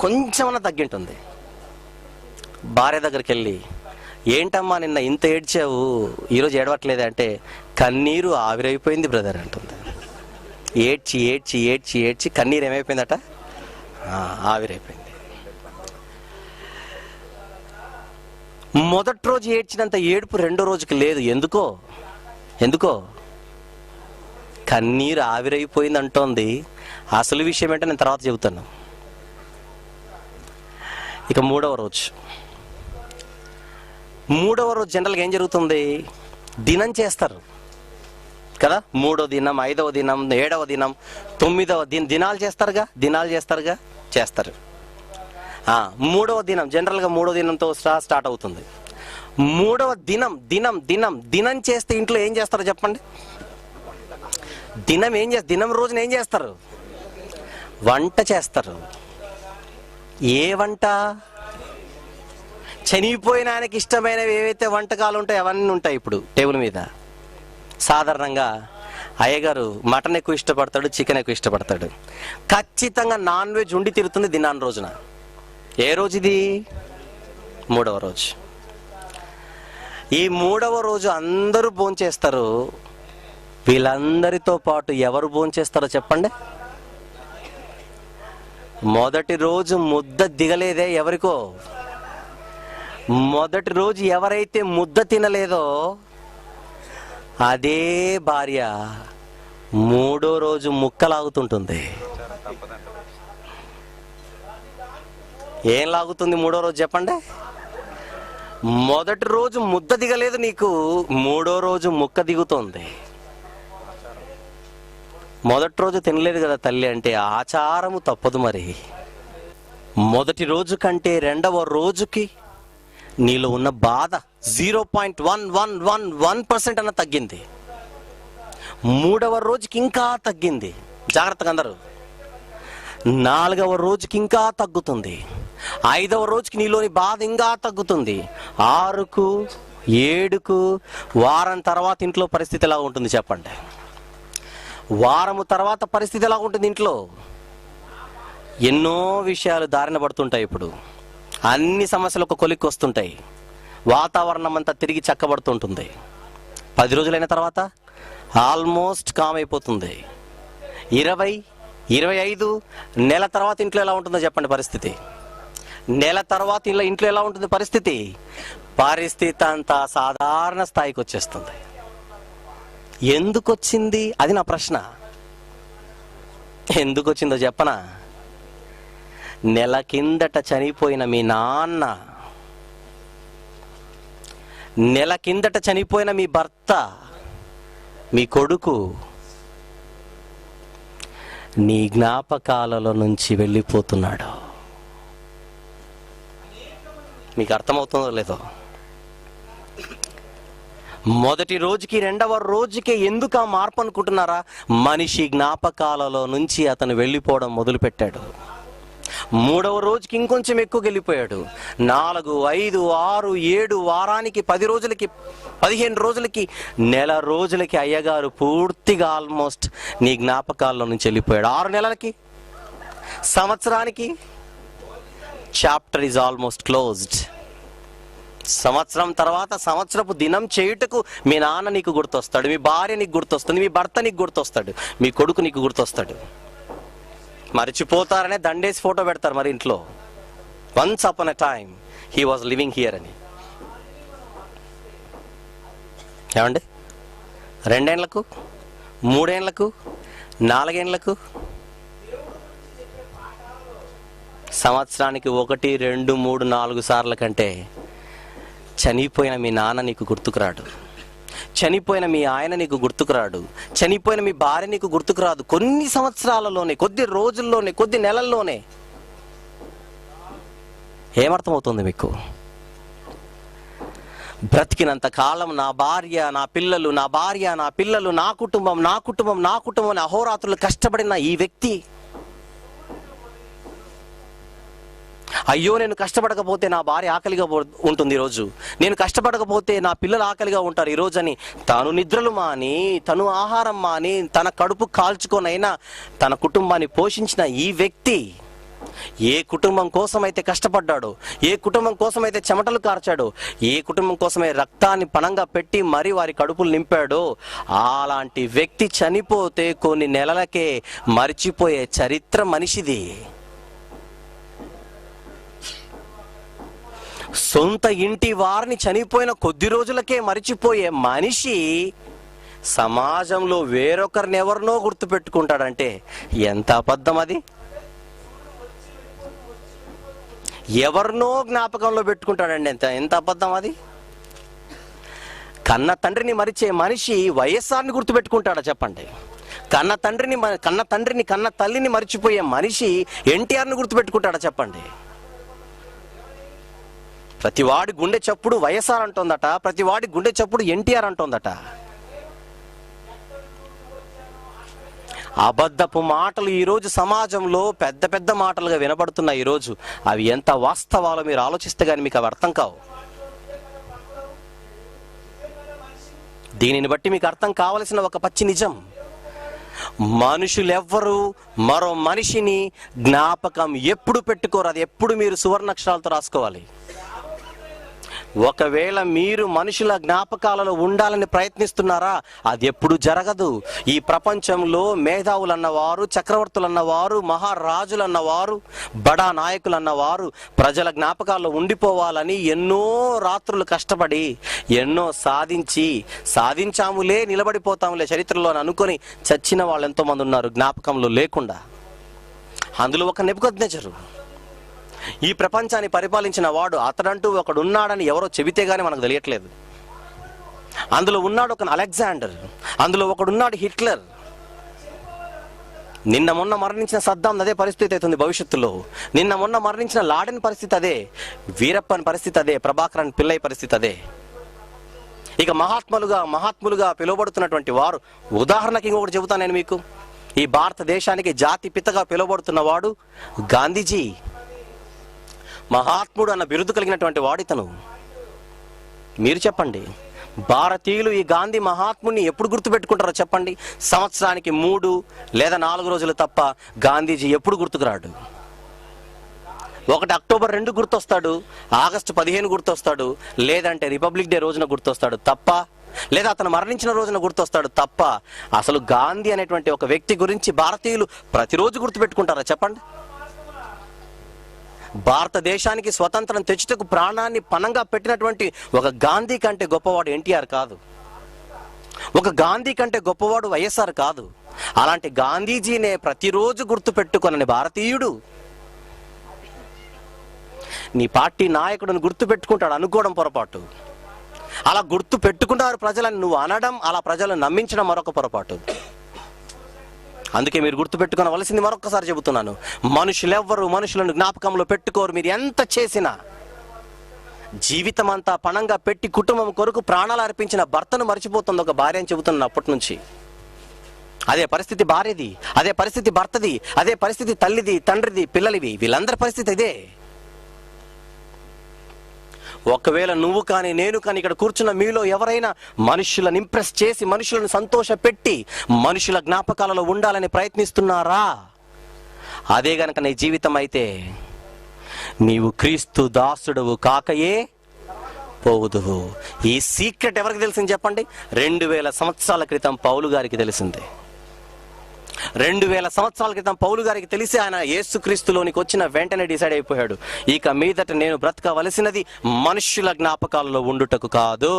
కొంచెమన్నా తగ్గింటుంది. భార్య దగ్గరికి వెళ్ళి, ఏంటమ్మా నిన్న ఇంత ఏడ్చావు, ఈరోజు ఏడవట్లేదే అంటే, కన్నీరు ఆవిరైపోయింది బ్రదర్ అంటుంది. ఏడ్చి ఏడ్చి ఏడ్చి ఏడ్చి కన్నీరు ఏమైపోయిందట? ఆవిరైపోయింది. మొదటి రోజు ఏడ్చినంత ఏడుపు రెండో రోజుకి లేదు. ఎందుకో కన్నీరు ఆవిరైపోయింది అంటోంది. అసలు విషయం ఏంటో నేను తర్వాత చెబుతాను. ఇక మూడవ రోజు జనరల్గా ఏం జరుగుతుంది? దినం చేస్తారు కదా, 3వ దినం, 5వ దినం, 7వ దినం, 9వ దినాలు చేస్తారుగా. చేస్తారు. 3వ దినం జనరల్గా 3వ దినంతో స్టార్ట్ అవుతుంది. 3వ దినం చేస్తే ఇంట్లో ఏం చేస్తారో చెప్పండి. దినం రోజున ఏం చేస్తారు? వంట చేస్తారు. ఏ వంట? చనిపోయిన ఆయనకి ఇష్టమైనవి ఏవైతే వంటకాలు ఉంటాయో అవన్నీ ఉంటాయి ఇప్పుడు టేబుల్ మీద. సాధారణంగా అయ్యగారు మటన్ ఎక్కువ ఇష్టపడతాడు, చికెన్ ఎక్కువ ఇష్టపడతాడు. ఖచ్చితంగా నాన్ వెజ్ ఉండి తిరుగుతుంది దినాన్ని రోజున. ఏ రోజు ఇది? 3వ రోజు. ఈ 3వ రోజు అందరూ భోంచేస్తారు. వీళ్ళందరితో పాటు ఎవరు భోంచేస్తారో చెప్పండి. మొదటి రోజు ముద్ద దిగలేదే ఎవరికో, మొదటి రోజు ఎవరైతే ముద్ద తినలేదో అదే భార్య 3వ రోజు ముక్కలాగుతుంటుంది. ఏం లాగుతుంది 3వ రోజు చెప్పండి? మొదటి రోజు ముద్ద దిగలేదు నీకు, 3వ రోజు ముక్క దిగుతోంది. మొదటి రోజు తినలేదు కదా తల్లి అంటే ఆచారము తప్పదు. మరి మొదటి రోజు కంటే రెండవ రోజుకి నీలో ఉన్న బాధ 0.1111% అన్న తగ్గింది. 3వ రోజుకి ఇంకా తగ్గింది. జాగ్రత్తగా అందరూ. 4వ రోజుకి ఇంకా తగ్గుతుంది. 5వ రోజుకి నీలోని బాధ ఇంకా తగ్గుతుంది. 6కు 7కు వారం తర్వాత ఇంట్లో పరిస్థితి ఎలా ఉంటుంది చెప్పండి. వారము తర్వాత పరిస్థితి ఎలా ఉంటుంది ఇంట్లో? ఎన్నో విషయాలు దారిన పడుతుంటాయి. ఇప్పుడు అన్ని సమస్యలు ఒక కొలిక్కి వస్తుంటాయి. వాతావరణం అంతా తిరిగి చక్కబడుతుంటుంది. 10 రోజులైన తర్వాత ఆల్మోస్ట్ కామ్ అయిపోతుంది. 20, 25 నెల తర్వాత ఇంట్లో ఎలా ఉంటుందో చెప్పండి పరిస్థితి. నెల తర్వాత ఇంట్లో ఎలా ఉంటుంది పరిస్థితి? పరిస్థితి అంతా సాధారణ స్థాయికి వచ్చేస్తుంది. ఎందుకు వచ్చింది? అది నా ప్రశ్న. ఎందుకు వచ్చిందో చెప్పనా? నెల కిందట చనిపోయిన మీ నాన్న, నెల కిందట చనిపోయిన మీ భర్త, మీ కొడుకు నీ జ్ఞాపకాలలో నుంచి వెళ్ళిపోతున్నాడు. మీకు అర్థమవుతుందో లేదో? మొదటి రోజుకి రెండవ రోజుకి ఎందుకు ఆ మార్పు అనుకుంటున్నారా? మనిషి జ్ఞాపకాలలో నుంచి అతను వెళ్ళిపోవడం మొదలుపెట్టాడు. 3వ రోజుకి ఇంకొంచెం ఎక్కువ వెళ్ళిపోయాడు. 4, 5, 6, 7 వారానికి 10 రోజులకి 15 రోజులకి నెల రోజులకి అయ్యగారు పూర్తిగా ఆల్మోస్ట్ నీ జ్ఞాపకాల్లో నుంచి వెళ్ళిపోయాడు. 6 నెలలకి, సంవత్సరానికి చాప్టర్ ఈజ్ ఆల్మోస్ట్ క్లోజ్డ్. సంవత్సరం తర్వాత సంవత్సరపు దినం చేయుటకు మీ నాన్న నీకు గుర్తొస్తాడు, మీ భార్య నీకు గుర్తొస్తుంది, మీ భర్త నీకు గుర్తొస్తాడు, మీ కొడుకు నీకు గుర్తొస్తాడు. మర్చిపోతారనే దండేసి ఫోటో పెడతారు మరి ఇంట్లో. Once upon a time he was living here అని. ఏమండి? 2 ఏళ్లకు, 3 ఏళ్లకు, 4 ఏళ్లకు, సంవత్సరానికి 1, 2, 3, 4 సార్ల కంటే చనిపోయిన మీ నాన్న నీకు గుర్తుకురాడు, చనిపోయిన మీ ఆయన నీకు గుర్తుకురాడు, చనిపోయిన మీ భార్య నీకు గుర్తుకురాదు. కొన్ని సంవత్సరాలలోనే, కొద్ది రోజుల్లోనే, కొద్ది నెలల్లోనే. ఏమర్థమవుతుంది మీకు? బ్రతికినంత కాలం నా భార్య, నా పిల్లలు, నా భార్య, నా పిల్లలు, నా కుటుంబం, నా కుటుంబం, నా కుటుంబం అని అహోరాత్రులు కష్టపడిన ఈ వ్యక్తి, అయ్యో నేను కష్టపడకపోతే నా భార్య ఆకలిగా ఉంటుంది ఈరోజు, నేను కష్టపడకపోతే నా పిల్లలు ఆకలిగా ఉంటారు ఈరోజు అని తాను నిద్రలు మాని, తను ఆహారం మాని, తన కడుపు కాల్చుకొనైనా తన కుటుంబాన్ని పోషించిన ఈ వ్యక్తి ఏ కుటుంబం కోసమైతే కష్టపడ్డాడో, ఏ కుటుంబం కోసమైతే చెమటలు కార్చాడో, ఏ కుటుంబం కోసమే రక్తాన్ని పణంగా పెట్టి మరీ వారి కడుపులు నింపాడో, అలాంటి వ్యక్తి చనిపోతే కొన్ని నెలలకే మరిచిపోయే చరిత్ర మనిషిది. సొంత ఇంటి వారిని చనిపోయిన కొద్ది రోజులకే మరిచిపోయే మనిషి సమాజంలో వేరొకరిని ఎవరినో గుర్తుపెట్టుకుంటాడంటే ఎంత అబద్ధం అది! ఎవరినో జ్ఞాపకంలో పెట్టుకుంటాడండి, ఎంత అబద్ధం అది! కన్న తండ్రిని మరిచే మనిషి వైఎస్ఆర్ని గుర్తుపెట్టుకుంటాడా చెప్పండి? కన్న తండ్రిని కన్న తల్లిని మరిచిపోయే మనిషి ఎన్టీఆర్ని గుర్తుపెట్టుకుంటాడా చెప్పండి? ప్రతివాడి గుండె చప్పుడు వైఎస్ఆర్ అంటోందట, ప్రతివాడి గుండె చప్పుడు ఎన్టీఆర్ అంటోందట. అబద్ధపు మాటలు ఈరోజు సమాజంలో పెద్ద పెద్ద మాటలుగా వినబడుతున్నాయి. ఈరోజు అవి ఎంత వాస్తవాలో మీరు ఆలోచిస్తే కానీ మీకు అవి అర్థం కావు. దీనిని బట్టి మీకు అర్థం కావలసిన ఒక పచ్చి నిజం, మనుషులెవ్వరూ మరో మనిషిని జ్ఞాపకం ఎప్పుడు పెట్టుకోరు. అది ఎప్పుడు మీరు సువర్ణాక్షరాలతో రాసుకోవాలి. ఒకవేళ మీరు మనుషుల జ్ఞాపకాలలో ఉండాలని ప్రయత్నిస్తున్నారా, అది ఎప్పుడు జరగదు. ఈ ప్రపంచంలో మేధావులు అన్నవారు, చక్రవర్తులు అన్నవారు, మహారాజులు అన్నవారు, బడా నాయకులు అన్నవారు ప్రజల జ్ఞాపకాల్లో ఉండిపోవాలని ఎన్నో రాత్రులు కష్టపడి ఎన్నో సాధించాములే, నిలబడిపోతాములే చరిత్రలో అనుకొని చచ్చిన వాళ్ళు ఎంతోమంది ఉన్నారు జ్ఞాపకంలో లేకుండా. అందులో ఒక నెబుకద్నెజరు, ఈ ప్రపంచాన్ని పరిపాలించిన వాడు, అతడంటూ ఒకడు ఉన్నాడని ఎవరో చెబితే గానీ మనకు తెలియట్లేదు. అందులో ఉన్నాడు ఒక అలెగ్జాండర్, అందులో ఒకడున్నాడు హిట్లర్. నిన్న మొన్న మరణించిన సద్దాం అదే పరిస్థితి అవుతుంది భవిష్యత్తులో. నిన్న మొన్న మరణించిన లాడెన్ పరిస్థితి అదే, వీరప్పన్ పరిస్థితి అదే, ప్రభాకరన్ పిల్లయ్య పరిస్థితి అదే. ఇక మహాత్ములుగా పిలువబడుతున్నటువంటి వారు, ఉదాహరణకి ఇంకొకటి చెబుతాను నేను మీకు. ఈ భారతదేశానికి జాతి పితగా పిలువబడుతున్నవాడు గాంధీజీ. మహాత్ముడు అన్న బిరుదు కలిగినటువంటి వాడితను. మీరు చెప్పండి, భారతీయులు ఈ గాంధీ మహాత్ముడిని ఎప్పుడు గుర్తుపెట్టుకుంటారో చెప్పండి? సంవత్సరానికి 3 లేదా 4 రోజులు తప్ప గాంధీజీ ఎప్పుడు గుర్తుకురాడు. ఒకటి అక్టోబర్ 2 గుర్తొస్తాడు, ఆగస్టు 15 గుర్తొస్తాడు, లేదంటే రిపబ్లిక్ డే రోజున గుర్తొస్తాడు తప్ప, లేదా అతను మరణించిన రోజున గుర్తొస్తాడు తప్ప, అసలు గాంధీ అనేటువంటి ఒక వ్యక్తి గురించి భారతీయులు ప్రతిరోజు గుర్తుపెట్టుకుంటారా చెప్పండి? భారతదేశానికి స్వతంత్రం తెచ్చుటకు ప్రాణాన్ని పణంగా పెట్టినటువంటి ఒక గాంధీ కంటే గొప్పవాడు ఎన్టీఆర్ కాదు, ఒక గాంధీ కంటే గొప్పవాడు వైఎస్ఆర్ కాదు. అలాంటి గాంధీజీనే ప్రతిరోజు గుర్తు పెట్టుకొనని భారతీయుడు నీ పార్టీ నాయకుడిని గుర్తు పెట్టుకుంటాడు అనుకోవడం పొరపాటు. అలా గుర్తు పెట్టుకున్నారు ప్రజలను నువ్వు అనడం, అలా ప్రజలను నమ్మించడం మరొక పొరపాటు. అందుకే మీరు గుర్తుపెట్టుకోవలసింది మరొకసారి చెబుతున్నాను, మనుషులెవ్వరూ మనుషులను జ్ఞాపకంలో పెట్టుకోరు. మీరు ఎంత చేసినా, జీవితం అంతా పణంగా పెట్టి కుటుంబం కొరకు ప్రాణాలు అర్పించిన భర్తను మర్చిపోతుంది ఒక భార్య అని చెబుతున్నాను అప్పటి నుంచి. అదే పరిస్థితి భార్యది, అదే పరిస్థితి భర్తది, అదే పరిస్థితి తల్లిది, తండ్రిది, పిల్లలివి, వీళ్ళందరి పరిస్థితి ఇదే. ఒకవేళ నువ్వు కానీ నేను కానీ ఇక్కడ కూర్చున్న మీలో ఎవరైనా మనుషులను ఇంప్రెస్ చేసి, మనుషులను సంతోష పెట్టి, మనుషుల జ్ఞాపకాలలో ఉండాలని ప్రయత్నిస్తున్నారా? అదే గనక నీ జీవితం అయితే నీవు క్రీస్తు దాసుడవు కాకయే పోవుదువు. ఈ సీక్రెట్ ఎవరికి తెలిసింది చెప్పండి? 2000 సంవత్సరాల క్రితం పౌలు గారికి తెలిసింది. 2000 సంవత్సరాల క్రితం పౌలు గారికి తెలిసి ఆయన యేసుక్రీస్తులోనికి వచ్చిన వెంటనే డిసైడ్ అయిపోయాడు, ఇక మీదట నేను బ్రతకవలసినది మనుష్యుల జ్ఞాపకాలలో ఉండుటకు కాదు,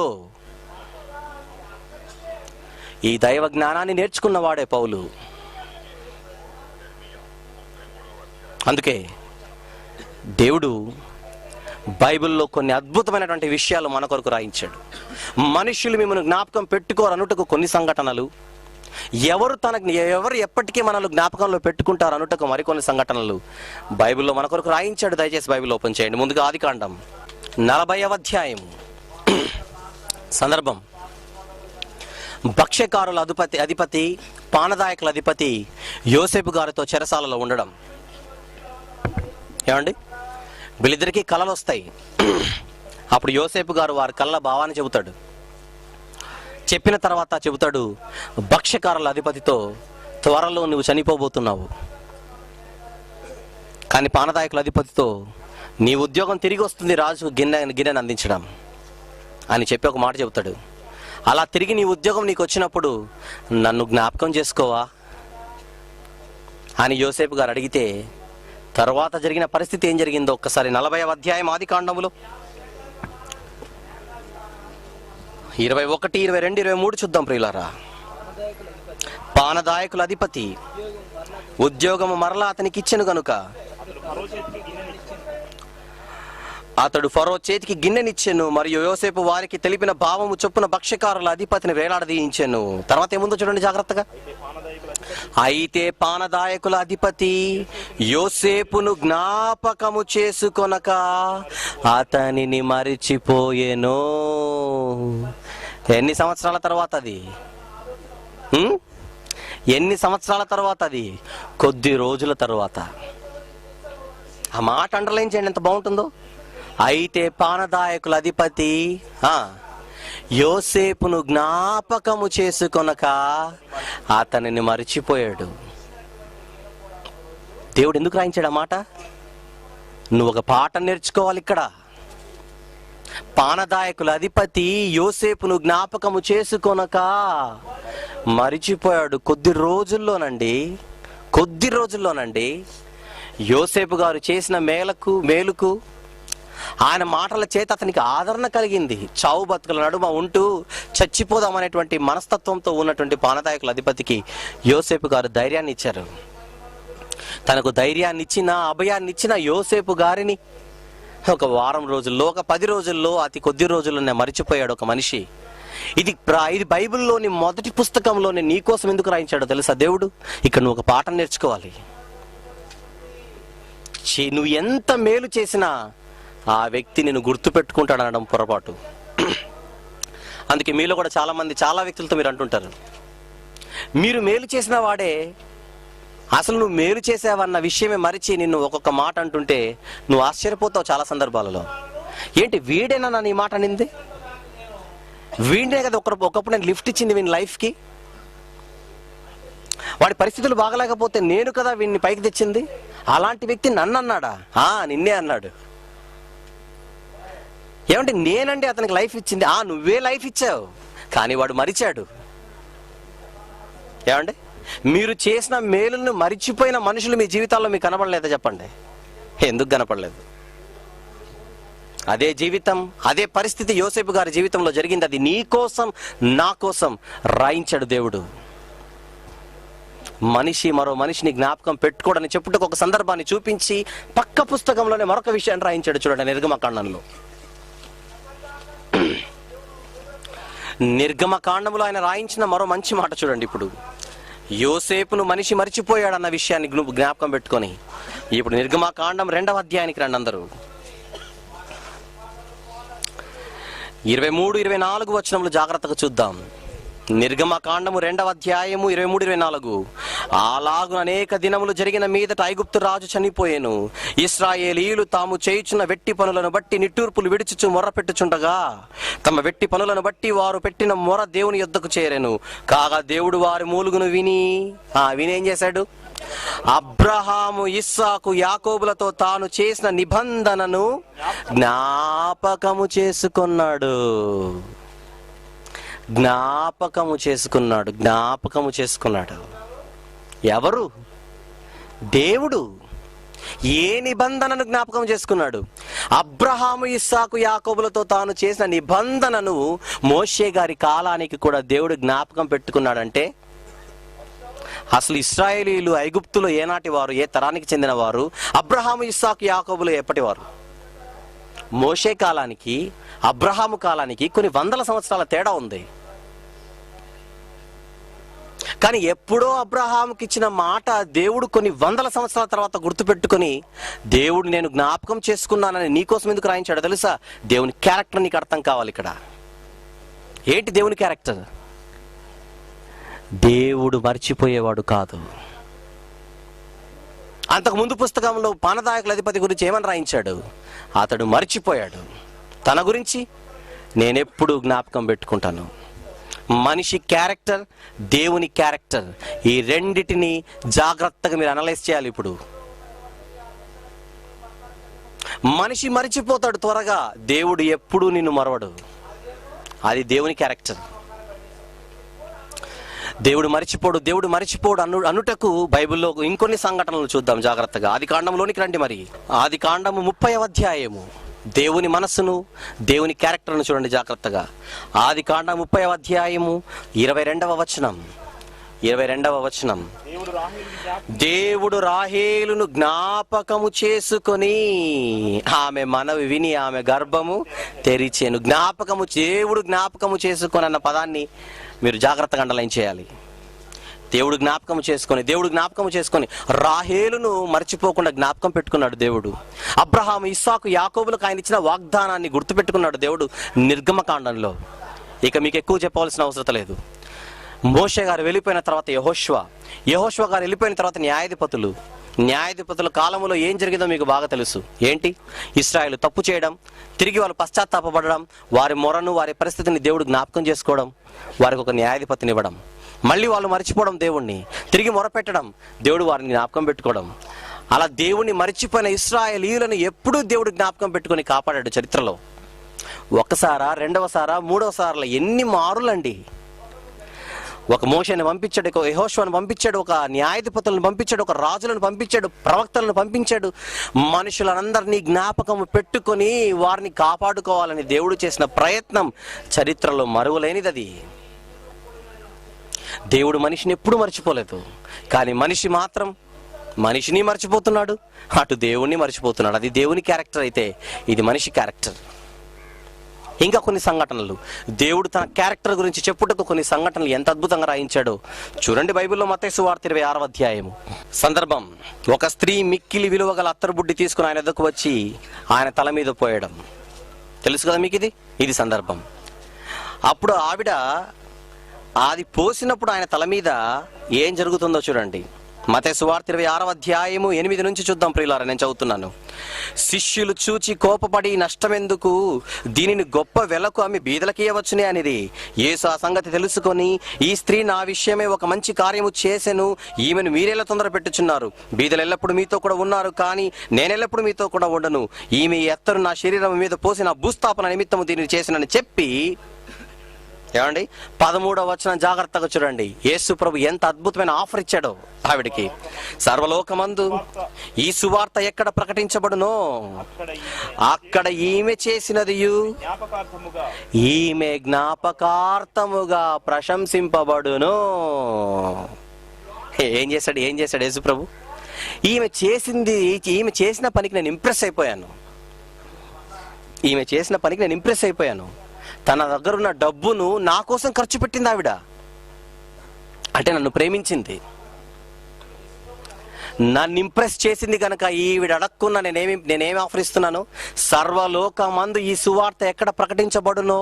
ఈ దైవ జ్ఞానాన్ని నేర్చుకున్నవాడే పౌలు. అందుకే దేవుడు బైబిల్లో కొన్ని అద్భుతమైనటువంటి విషయాలు మన కొరకు రాయించాడు. మనుషులు మిమ్మల్ని జ్ఞాపకం పెట్టుకోరనుటకు కొన్ని సంఘటనలు, ఎవరు ఎప్పటికీ మనల్ని జ్ఞాపకంలో పెట్టుకుంటారు అనుటకు మరికొన్ని సంఘటనలు బైబిల్లో మన కొరకు రాయించాడు. దయచేసి బైబిల్ ఓపెన్ చేయండి. ముందుగా ఆదికాండం 40వ అధ్యాయం. సందర్భం, భక్ష్యకారుల అధిపతి పానదాయకుల అధిపతి యోసేపు గారితో చెరసాలలో ఉండడం. ఏమండి, వీళ్ళిద్దరికీ కళలు వస్తాయి. అప్పుడు యోసేపు గారు వారి కళ్ళ భావాన్ని చెబుతాడు. చెప్పిన తర్వాత చెబుతాడు, భక్ష్యకారుల అధిపతితో త్వరలో నువ్వు చనిపోబోతున్నావు, కానీ పానదాయకుల అధిపతితో నీ ఉద్యోగం తిరిగి వస్తుంది, రాజు గిన్నెను అందించడం అని చెప్పి ఒక మాట చెబుతాడు. అలా తిరిగి నీ ఉద్యోగం నీకు వచ్చినప్పుడు నన్ను జ్ఞాపకం చేసుకోవా అని యోసేపు గారు అడిగితే, తర్వాత జరిగిన పరిస్థితి ఏం జరిగిందో ఒక్కసారి 40వ అధ్యాయం ఆదికాండములో 21, 22, 23 చూద్దాం ప్రియులారా. పానదాయకుల అధిపతి ఉద్యోగము మరలా అతనికి ఇచ్చెను గనుక అతడు ఫరో చేతికి గిన్నెనిచ్చెను, మరియు యోసేపు వారికి తెలిపిన భావము చొప్పున భక్ష్యకారుల అధిపతిని వేలాడదీయించెను. తర్వాత ఏముందో చూడండి జాగ్రత్తగా. అయితే పానదాయకుల అధిపతి యోసేపును జ్ఞాపకము చేసుకొనక అతనిని మరిచిపోయెను. ఎన్ని సంవత్సరాల తర్వాత అది? ఎన్ని సంవత్సరాల తర్వాత అది? కొద్ది రోజుల తర్వాత. ఆ మాట అండర్లైన్ చేయండి, ఎంత బాగుంటుందో. అయితే పానదాయకుల అధిపతి యోసేపును జ్ఞాపకము చేసుకొనక అతనిని మరిచిపోయాడు. దేవుడు ఎందుకు రాయించాడు ఆ మాట? నువ్వు ఒక పాఠం నేర్చుకోవాలి ఇక్కడ. పానదాయకుల అధిపతి యోసేపును జ్ఞాపకము చేసుకొనక మరిచిపోయాడు. కొద్ది రోజుల్లోనండి యోసేపు గారు చేసిన మేలుకు ఆయన మాటల చేత అతనికి ఆదరణ కలిగింది. చావు బతుకుల నడుమ ఉంటూ చచ్చిపోదామనేటువంటి మనస్తత్వంతో ఉన్నటువంటి పానదాయకుల అధిపతికి యోసేపు గారు ధైర్యాన్ని ఇచ్చారు. తనకు ధైర్యాన్ని ఇచ్చిన, అభయాన్ని ఇచ్చిన యోసేపు గారిని ఒక వారం రోజుల్లో, ఒక 10 రోజుల్లో, అతి కొద్ది రోజుల్లోనే మరిచిపోయాడు ఒక మనిషి. ఇది బైబిల్లోని మొదటి పుస్తకంలోనే నీ కోసం ఎందుకు రాయించాడో తెలుసా దేవుడు? ఇక్కడ నువ్వు ఒక పాఠం నేర్చుకోవాలి. నువ్వు ఎంత మేలు చేసినా ఆ వ్యక్తి నిన్ను గుర్తు పెట్టుకుంటాడు అనడం పొరపాటు. అందుకే మీలో కూడా చాలా వ్యక్తులతో మీరు అంటుంటారు, మీరు మేలు చేసిన వాడే అసలు నువ్వు మేలు చేసావన్న విషయమే మరిచి నిన్ను ఒక్కొక్క మాట అంటుంటే నువ్వు ఆశ్చర్యపోతావు చాలా సందర్భాలలో. ఏంటి, వీడేనా నీ మాట అనింది? వీడే కదా ఒకప్పుడు నేను లిఫ్ట్ ఇచ్చింది వీని లైఫ్కి. వాడి పరిస్థితులు బాగలేకపోతే నేను కదా వీడిని పైకి తెచ్చింది. అలాంటి వ్యక్తి నన్ను అన్నాడా? నిన్నే అన్నాడు. ఏమంటే నేనండి అతనికి లైఫ్ ఇచ్చింది. నువ్వే లైఫ్ ఇచ్చావు, కానీ వాడు మరిచాడు. ఏమండి, మీరు చేసిన మేలును మరిచిపోయిన మనుషులు మీ జీవితాల్లో మీకు కనపడలేదా? చెప్పండి, ఎందుకు కనపడలేదు? అదే జీవితం, అదే పరిస్థితి యోసేపు గారి జీవితంలో జరిగింది. అది నీ కోసం, నా కోసం రాయించాడు దేవుడు. మనిషి మరో మనిషిని జ్ఞాపకం పెట్టుకోడని చెప్పుటకు ఒక సందర్భాన్ని చూపించి పక్క పుస్తకంలోనే మరొక విషయాన్ని రాయించాడు. చూడండి, నిర్గమకాండంలో. నిర్గమకాండంలో ఆయన రాయించిన మరో మంచి మాట చూడండి. ఇప్పుడు యోసేపును మనిషి మరిచిపోయాడన్న విషయాన్ని జ్ఞాపకం పెట్టుకొని ఇప్పుడు నిర్గమకాండం 2వ అధ్యాయానికి రండి అందరూ. 23, 24 వచనములు జాగ్రత్తగా చూద్దాం. నిర్గమకాండము 2వ అధ్యాయము 23, 24. అలాగు అనేక దినములు జరిగిన మీదట ఐగుప్తు రాజు చనిపోయెను. ఇశ్రాయేలీయులు తాము చేయుచున్న వెట్టి పనులను బట్టి నిట్టూర్పులు విడిచుచు మొర్ర పెట్టుచుండగా తమ వెట్టి పనులను బట్టి వారు పెట్టిన మొర దేవుని యొద్దకు చేరెను. కాగా దేవుడు వారి మూలుగును వినేం చేశాడు? అబ్రహాము, ఇస్సాకు, యాకోబులతో తాను చేసిన నిబంధనను జ్ఞాపకము చేసుకున్నాడు. జ్ఞాపకము చేసుకున్నాడు. ఎవరు? దేవుడు. ఏ నిబంధనను జ్ఞాపకం చేసుకున్నాడు? అబ్రహాము, ఇస్సాకు, యాకోబులతో తాను చేసిన నిబంధనను మోషే గారి కాలానికి కూడా దేవుడు జ్ఞాపకం పెట్టుకున్నాడంటే, అసలు ఇశ్రాయేలీలు ఐగుప్తులో ఏనాటి వారు, ఏ తరానికి చెందిన వారు? అబ్రహాము, ఇస్సాకు, యాకోబులు ఎప్పటి వారు? మోషే కాలానికి అబ్రహాము కాలానికి కొన్ని వందల సంవత్సరాల తేడా ఉంది. కానీ ఎప్పుడో అబ్రహాముకి ఇచ్చిన మాట దేవుడు కొన్ని వందల సంవత్సరాల తర్వాత గుర్తుపెట్టుకుని, దేవుడు నేను జ్ఞాపకం చేసుకున్నానని నీకోసం ఎందుకు రాయించాడో తెలుసా? దేవుని క్యారెక్టర్ నీకు అర్థం కావాలి. ఇక్కడ ఏంటి దేవుని క్యారెక్టర్? దేవుడు మర్చిపోయేవాడు కాదు. అంతకుముందు పుస్తకంలో పానదాయకుల అధిపతి గురించి ఏమని రాయించాడు? అతడు మర్చిపోయాడు. తన గురించి నేనెప్పుడు జ్ఞాపకం పెట్టుకుంటాను. మనిషి క్యారెక్టర్, దేవుని క్యారెక్టర్, ఈ రెండిటిని జాగ్రత్తగా మీరు అనలైజ్ చేయాలి. ఇప్పుడు మనిషి మరిచిపోతాడు త్వరగా, దేవుడు ఎప్పుడూ నిన్ను మరవడు. అది దేవుని క్యారెక్టర్. దేవుడు మరిచిపోడు అనుటకు బైబిల్లో ఇంకొన్ని సంఘటనలు చూద్దాం జాగ్రత్తగా. ఆది కాండంలోనికి రండి. మరి ఆది కాండము 30వ అధ్యాయము, దేవుని మనస్సును, దేవుని క్యారెక్టర్ను చూడండి జాగ్రత్తగా. ఆది కాండం 30వ అధ్యాయము 22వ వచనం. దేవుడు రాహేలును జ్ఞాపకము చేసుకొని ఆమె మనవి విని ఆమె గర్భము తెరిచెను. దేవుడు జ్ఞాపకము చేసుకొని అన్న పదాన్ని మీరు జాగ్రత్తగా అండర్లైన్ చేయాలి. దేవుడు జ్ఞాపకం చేసుకొని రాహేలును మర్చిపోకుండా జ్ఞాపకం పెట్టుకున్నాడు దేవుడు. అబ్రహాము, ఇస్సాకు, యాకోబులకు ఆయన ఇచ్చిన వాగ్దానాన్ని గుర్తుపెట్టుకున్నాడు దేవుడు నిర్గమకాండంలో. ఇక మీకు ఎక్కువ చెప్పవలసిన అవసరం లేదు. మోషే గారు వెళ్ళిపోయిన తర్వాత యెహోషువ గారు వెళ్ళిపోయిన తర్వాత న్యాయాధిపతుల కాలంలో ఏం జరిగిందో మీకు బాగా తెలుసు. ఏంటి? ఇశ్రాయేలు తప్పు చేయడం, తిరిగి వాళ్ళు పశ్చాత్తాపపడడం, వారి మొరను, వారి పరిస్థితిని దేవుడు జ్ఞాపకం చేసుకోవడం, వారికి ఒక న్యాయాధిపతిని ఇవ్వడం, మళ్ళీ వాళ్ళు మర్చిపోవడం, దేవుణ్ణి తిరిగి మొరపెట్టడం, దేవుడు వారిని జ్ఞాపకం పెట్టుకోవడం. అలా దేవుణ్ణి మర్చిపోయిన ఇశ్రాయేలీయులను ఎప్పుడూ దేవుడు జ్ఞాపకం పెట్టుకొని కాపాడాడు చరిత్రలో. ఒకసారా, రెండవసారా, మూడవసార్లు ఎన్ని మారులండి. ఒక మోషేని పంపించాడు, ఒక యెహోషువను పంపించాడు, ఒక న్యాయాధిపతులను పంపించాడు, ఒక రాజులను పంపించాడు, ప్రవక్తలను పంపించాడు. మనుషులందరినీ జ్ఞాపకం పెట్టుకొని వారిని కాపాడుకోవాలని దేవుడు చేసిన ప్రయత్నం చరిత్రలో మరువలేనిది. అది దేవుడు మనిషిని ఎప్పుడు మర్చిపోలేదు. కానీ మనిషి మాత్రం మనిషిని మర్చిపోతున్నాడు, అటు దేవుణ్ణి మర్చిపోతున్నాడు. అది దేవుని క్యారెక్టర్ అయితే, ఇది మనిషి క్యారెక్టర్. ఇంకా కొన్ని సంఘటనలు, దేవుడు తన క్యారెక్టర్ గురించి చెప్పుటకు కొన్ని సంఘటనలు ఎంత అద్భుతంగా రాయించాడో చూడండి. బైబిల్లో మత్తయి సువార్త 26వ అధ్యాయము సందర్భం. ఒక స్త్రీ మిక్కిలి విలువ గల అత్తరుబుడ్డి తీసుకుని ఆయన ఎదుకు వచ్చి ఆయన తల మీద పోయడం. తెలుసు కదా మీకు ఇది సందర్భం. అప్పుడు ఆవిడ అది పోసినప్పుడు ఆయన తల మీద ఏం జరుగుతుందో చూడండి. మత్తయి సువార్త 26వ అధ్యాయము 8 నుంచి చూద్దాం ప్రియులారా, నేను చదువుతున్నాను. శిష్యులు చూచి కోపపడి, నష్టమెందుకు, దీనిని గొప్ప వెలకు అమ్మి బీదలకి ఇవ్వచ్చునే అనేది. యేసు ఆ సంగతి తెలుసుకొని, ఈ స్త్రీ నా విషయమే ఒక మంచి కార్యము చేసెను, ఈమెను మీరెలా తొందర పెట్టుచున్నారు? బీదలు ఎల్లప్పుడు మీతో కూడా ఉన్నారు, కానీ నేనెల్లప్పుడు మీతో కూడా ఉండను. ఈమె ఎత్తరు నా శరీరం మీద పోసి నా భూస్థాపన నిమిత్తము దీనిని చేసినని చెప్పి, ఏమండి 13వ వచనం జాగ్రత్తగా చూడండి. యేసు ప్రభు ఎంత అద్భుతమైన ఆఫర్ ఇచ్చాడో ఆవిడికి. సర్వలోకమందు ఈ సువార్త ఎక్కడ ప్రకటించబడునో అక్కడ ఈమె చేసినది ఈమె జ్ఞాపకార్థముగా ప్రశంసింపబడును. ఏం చేశాడు యేసు ప్రభు? ఈమె చేసిన పనికి నేను ఇంప్రెస్ అయిపోయాను. తన దగ్గర ఉన్న డబ్బును నా కోసం ఖర్చు పెట్టింది ఆవిడ. అంటే నన్ను ప్రేమించింది, నన్ను ఇంప్రెస్ చేసింది కనుక ఈవిడ అడక్కున్నా నేనేమి ఆఫర్ ఇస్తున్నాను? సర్వలోకమందు ఈ సువార్త ఎక్కడ ప్రకటించబడునో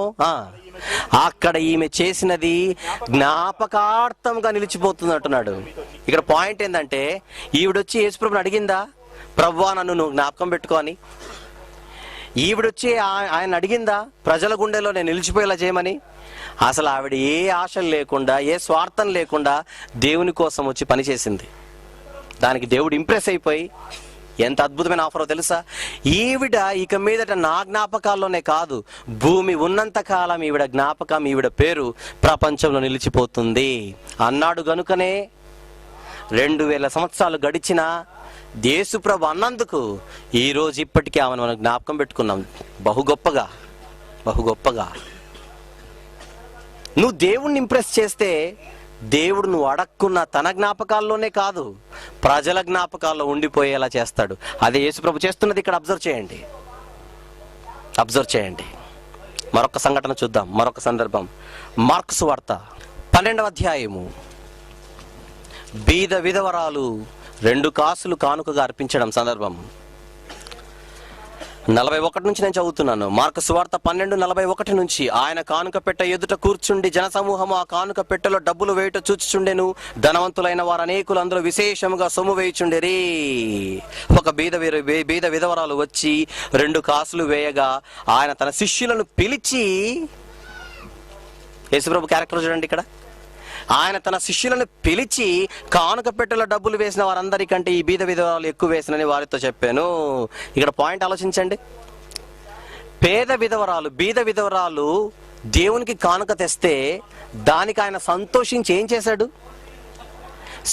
అక్కడ ఈమె చేసినది జ్ఞాపకార్థంగా నిలిచిపోతుంది అంటున్నాడు. ఇక్కడ పాయింట్ ఏంటంటే, ఈవిడొచ్చి యేసుప్రభుని అడిగిందా, ప్రభువా నన్ను నువ్వు జ్ఞాపకం పెట్టుకో అని? ఈవిడొచ్చి ఆయన అడిగిందా, ప్రజల గుండెలో నేను నిలిచిపోయేలా చేయమని? అసలు ఆవిడ ఏ ఆశలు లేకుండా, ఏ స్వార్థం లేకుండా దేవుని కోసం వచ్చి పనిచేసింది. దానికి దేవుడు ఇంప్రెస్ అయిపోయి, ఎంత అద్భుతమైన ఆఫరో తెలుసా? ఈవిడ ఇక మీదట నా జ్ఞాపకాల్లోనే కాదు, భూమి ఉన్నంత కాలం ఈవిడ జ్ఞాపకం, ఈవిడ పేరు ప్రపంచంలో నిలిచిపోతుంది అన్నాడు. గనుకనే 2000 సంవత్సరాలు గడిచినా యేసుప్రభు అన్నందుకు ఈరోజు ఇప్పటికీ ఆమెను మనం జ్ఞాపకం పెట్టుకున్నాం బహు గొప్పగా, బహు గొప్పగా. నువ్వు దేవుణ్ణి ఇంప్రెస్ చేస్తే దేవుడు నువ్వు అడక్కున్న తన జ్ఞాపకాల్లోనే కాదు, ప్రజల జ్ఞాపకాల్లో ఉండిపోయేలా చేస్తాడు. అదే యేసుప్రభు చేస్తున్నది ఇక్కడ. అబ్జర్వ్ చేయండి, అబ్జర్వ్ చేయండి. మరొక సంఘటన చూద్దాం, మరొక సందర్భం. మార్కు సువార్త 12వ అధ్యాయము. బీద విధవరాలు 2 కాసులు కానుకగా అర్పించడం సందర్భం. 41 నుంచి నేను చదువుతున్నాను. మార్కు సువార్త 12:41 నుంచి. ఆయన కానుక పెట్టె ఎదుట కూర్చుండి జనసమూహము ఆ కానుక పెట్టెలో డబ్బులు వేయుట చూచుచుండెను. ధనవంతులైన వారు అనేకులు అందులో విశేషముగా సొమ్ము వేయుచుండెరి. ఒక బీద విధవరాలు వచ్చి 2 కాసులు వేయగా ఆయన తన శిష్యులను పిలిచి, యేసుప్రభు క్యారెక్టర్ చూడండి ఇక్కడ. ఆయన తన శిష్యులను పిలిచి కానుక పెట్టెలో డబ్బులు వేసిన వారందరికంటే ఈ బీద విధవరాలు ఎక్కువ వేసినని వారితో చెప్పాను. ఇక్కడ పాయింట్ ఆలోచించండి. బీద విధవరాలు దేవునికి కానుక తెస్తే దానికి ఆయన సంతోషించి ఏం చేశాడు?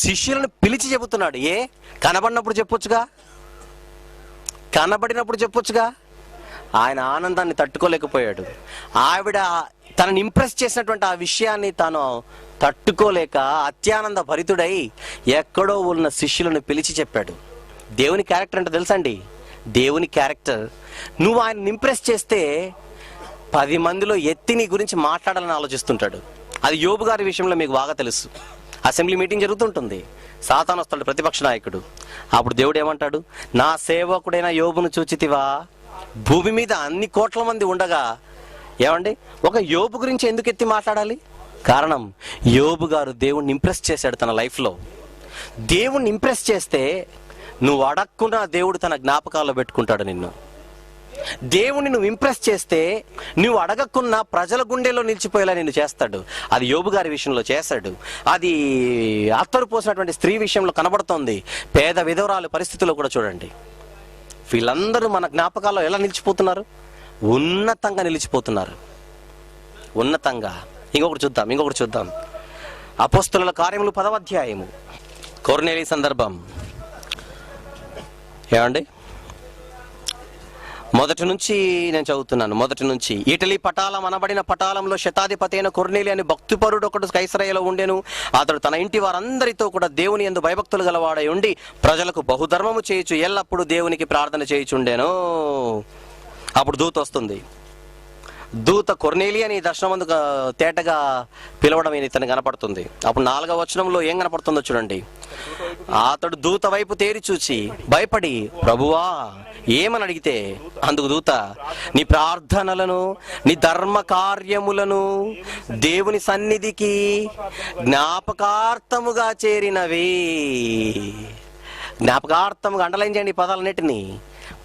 శిష్యులను పిలిచి చెబుతున్నాడు. కనబడినప్పుడు చెప్పొచ్చుగా, కనబడినప్పుడు చెప్పొచ్చుగా. ఆయన ఆనందాన్ని తట్టుకోలేకపోయాడు. ఆవిడ తనని ఇంప్రెస్ చేసినటువంటి ఆ విషయాన్ని తాను తట్టుకోలేక అత్యానంద భరితుడై ఎక్కడో ఉన్న శిష్యులను పిలిచి చెప్పాడు. దేవుని క్యారెక్టర్ అంటే తెలుసండి. దేవుని క్యారెక్టర్, నువ్వు ఆయన ఇంప్రెస్ చేస్తే 10 మందిలో ఎత్తి నీ గురించి మాట్లాడాలని ఆలోచిస్తుంటాడు. అది యోబు గారి విషయంలో మీకు బాగా తెలుసు. అసెంబ్లీ మీటింగ్ జరుగుతుంటుంది, సాతాను వస్తాడు, ప్రతిపక్ష నాయకుడు. అప్పుడు దేవుడు ఏమంటాడు? నా సేవకుడైన యోబును చూచితివా? భూమి మీద అన్ని కోట్ల మంది ఉండగా ఏమండి ఒక యోబు గురించి ఎందుకు ఎత్తి మాట్లాడాలి? కారణం, యోబు గారు దేవుణ్ణి ఇంప్రెస్ చేశాడు తన లైఫ్లో. దేవుణ్ణి ఇంప్రెస్ చేస్తే నువ్వు అడగకుండా దేవుడు తన జ్ఞాపకాల్లో పెట్టుకుంటాడు నిన్ను. దేవుణ్ణి నువ్వు ఇంప్రెస్ చేస్తే నువ్వు అడగకున్నా ప్రజల గుండెలో నిలిచిపోయేలా నిన్ను చేస్తాడు. అది యోబు గారి విషయంలో చేశాడు. అది అత్తరు పోసినటువంటి స్త్రీ విషయంలో కనబడుతోంది. పేద విధవరాలు పరిస్థితుల్లో కూడా చూడండి. వీళ్ళందరూ మన జ్ఞాపకాల్లో ఎలా నిలిచిపోతున్నారు? ఉన్నతంగా నిలిచిపోతున్నారు, ఉన్నతంగా. ఇంకొకటి చూద్దాం. అపోస్తలుల కార్యములు 10వ అధ్యాయము. కొర్నేలి సందర్భం. ఏమండి మొదటి నుంచి నేను చదువుతున్నాను. మొదటి నుంచి. ఇటలీ పటాలం అనబడిన పటాలంలో శతాధిపతి అయిన కొర్నేలి అని భక్తిపరుడు ఒకడు కైసరయ్యలో ఉండెను. అతడు తన ఇంటి వారందరితో కూడా దేవుని యందు భయభక్తులు గలవాడై ఉండి ప్రజలకు బహుధర్మము చేయుచు ఎల్లప్పుడూ దేవునికి ప్రార్థన చేయుచుండెను. అప్పుడు దూత వస్తుంది. దూత కొర్నేలి అని దర్శనమందు తేటగా పిలవడం ఇతను కనపడుతుంది. అప్పుడు 4వ వచనంలో ఏం కనపడుతుందో చూడండి. అతడు దూత వైపు తేరి చూచి భయపడి, ప్రభువా ఏమని అడిగితే, అందుకు దూత, నీ ప్రార్థనలను నీ ధర్మ కార్యములను దేవుని సన్నిధికి జ్ఞాపకార్థముగా చేరినవి. జ్ఞాపకార్థముగా అండర్లైన్ చేయండి ఈ పదాలన్నిటినీ.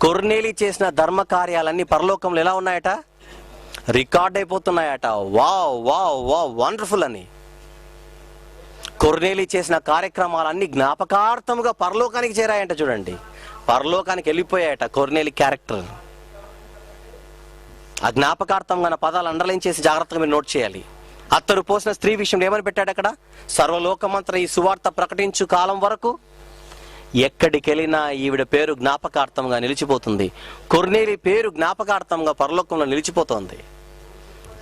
కొర్నేలి చేసిన ధర్మ కార్యాలన్నీ పరలోకంలో ఎలా ఉన్నాయట? రికార్డ్ అయిపోతున్నాయట. వావ్ వావ్ వావ్ వండర్ఫుల్ అని. కొర్నేలి చేసిన కార్యక్రమాలన్నీ జ్ఞాపకార్థముగా పరలోకానికి చేరాయంట. చూడండి, పరలోకానికి వెళ్ళిపోయాయట కొర్నేలి క్యారెక్టర్. ఆ జ్ఞాపకార్థంగా పదాలు అండర్లైన్ చేసి జాగ్రత్తగా మీరు నోట్ చేయాలి. అత్తరు పోసిన స్త్రీ విషయంలో ఏమని పెట్టాడు అక్కడ? సర్వలోకమంతా ఈ సువార్త ప్రకటించు కాలం వరకు ఎక్కడికి వెళ్ళినా ఈవిడ పేరు జ్ఞాపకార్థంగా నిలిచిపోతుంది. కొర్నేలి పేరు జ్ఞాపకార్థంగా పరలోకంలో నిలిచిపోతుంది.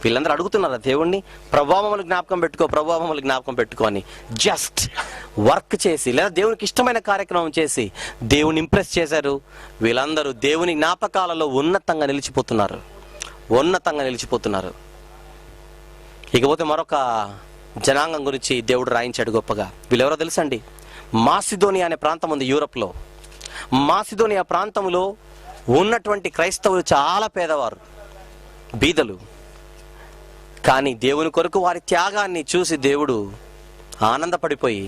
వీళ్ళందరూ అడుగుతున్నారా దేవుణ్ణి, ప్రభావములు జ్ఞాపకం పెట్టుకో, ప్రభావములు జ్ఞాపకం పెట్టుకో అని. జస్ట్ వర్క్ చేసి లేదా దేవునికి ఇష్టమైన కార్యక్రమం చేసి దేవుని ఇంప్రెస్ చేశారు. వీళ్ళందరూ దేవుని జ్ఞాపకాలలో ఉన్నతంగా నిలిచిపోతున్నారు, ఉన్నతంగా నిలిచిపోతున్నారు. ఇకపోతే మరొక జనాంగం గురించి దేవుడు రాయించాడు గొప్పగా. వీళ్ళెవరో తెలుసండి? మాసిదోనియా అనే ప్రాంతం ఉంది యూరప్లో. మాసిదోనియా ప్రాంతంలో ఉన్నటువంటి క్రైస్తవులు చాలా పేదవారు, బీదలు. కానీ దేవుని కొరకు వారి త్యాగాన్ని చూసి దేవుడు ఆనందపడిపోయి,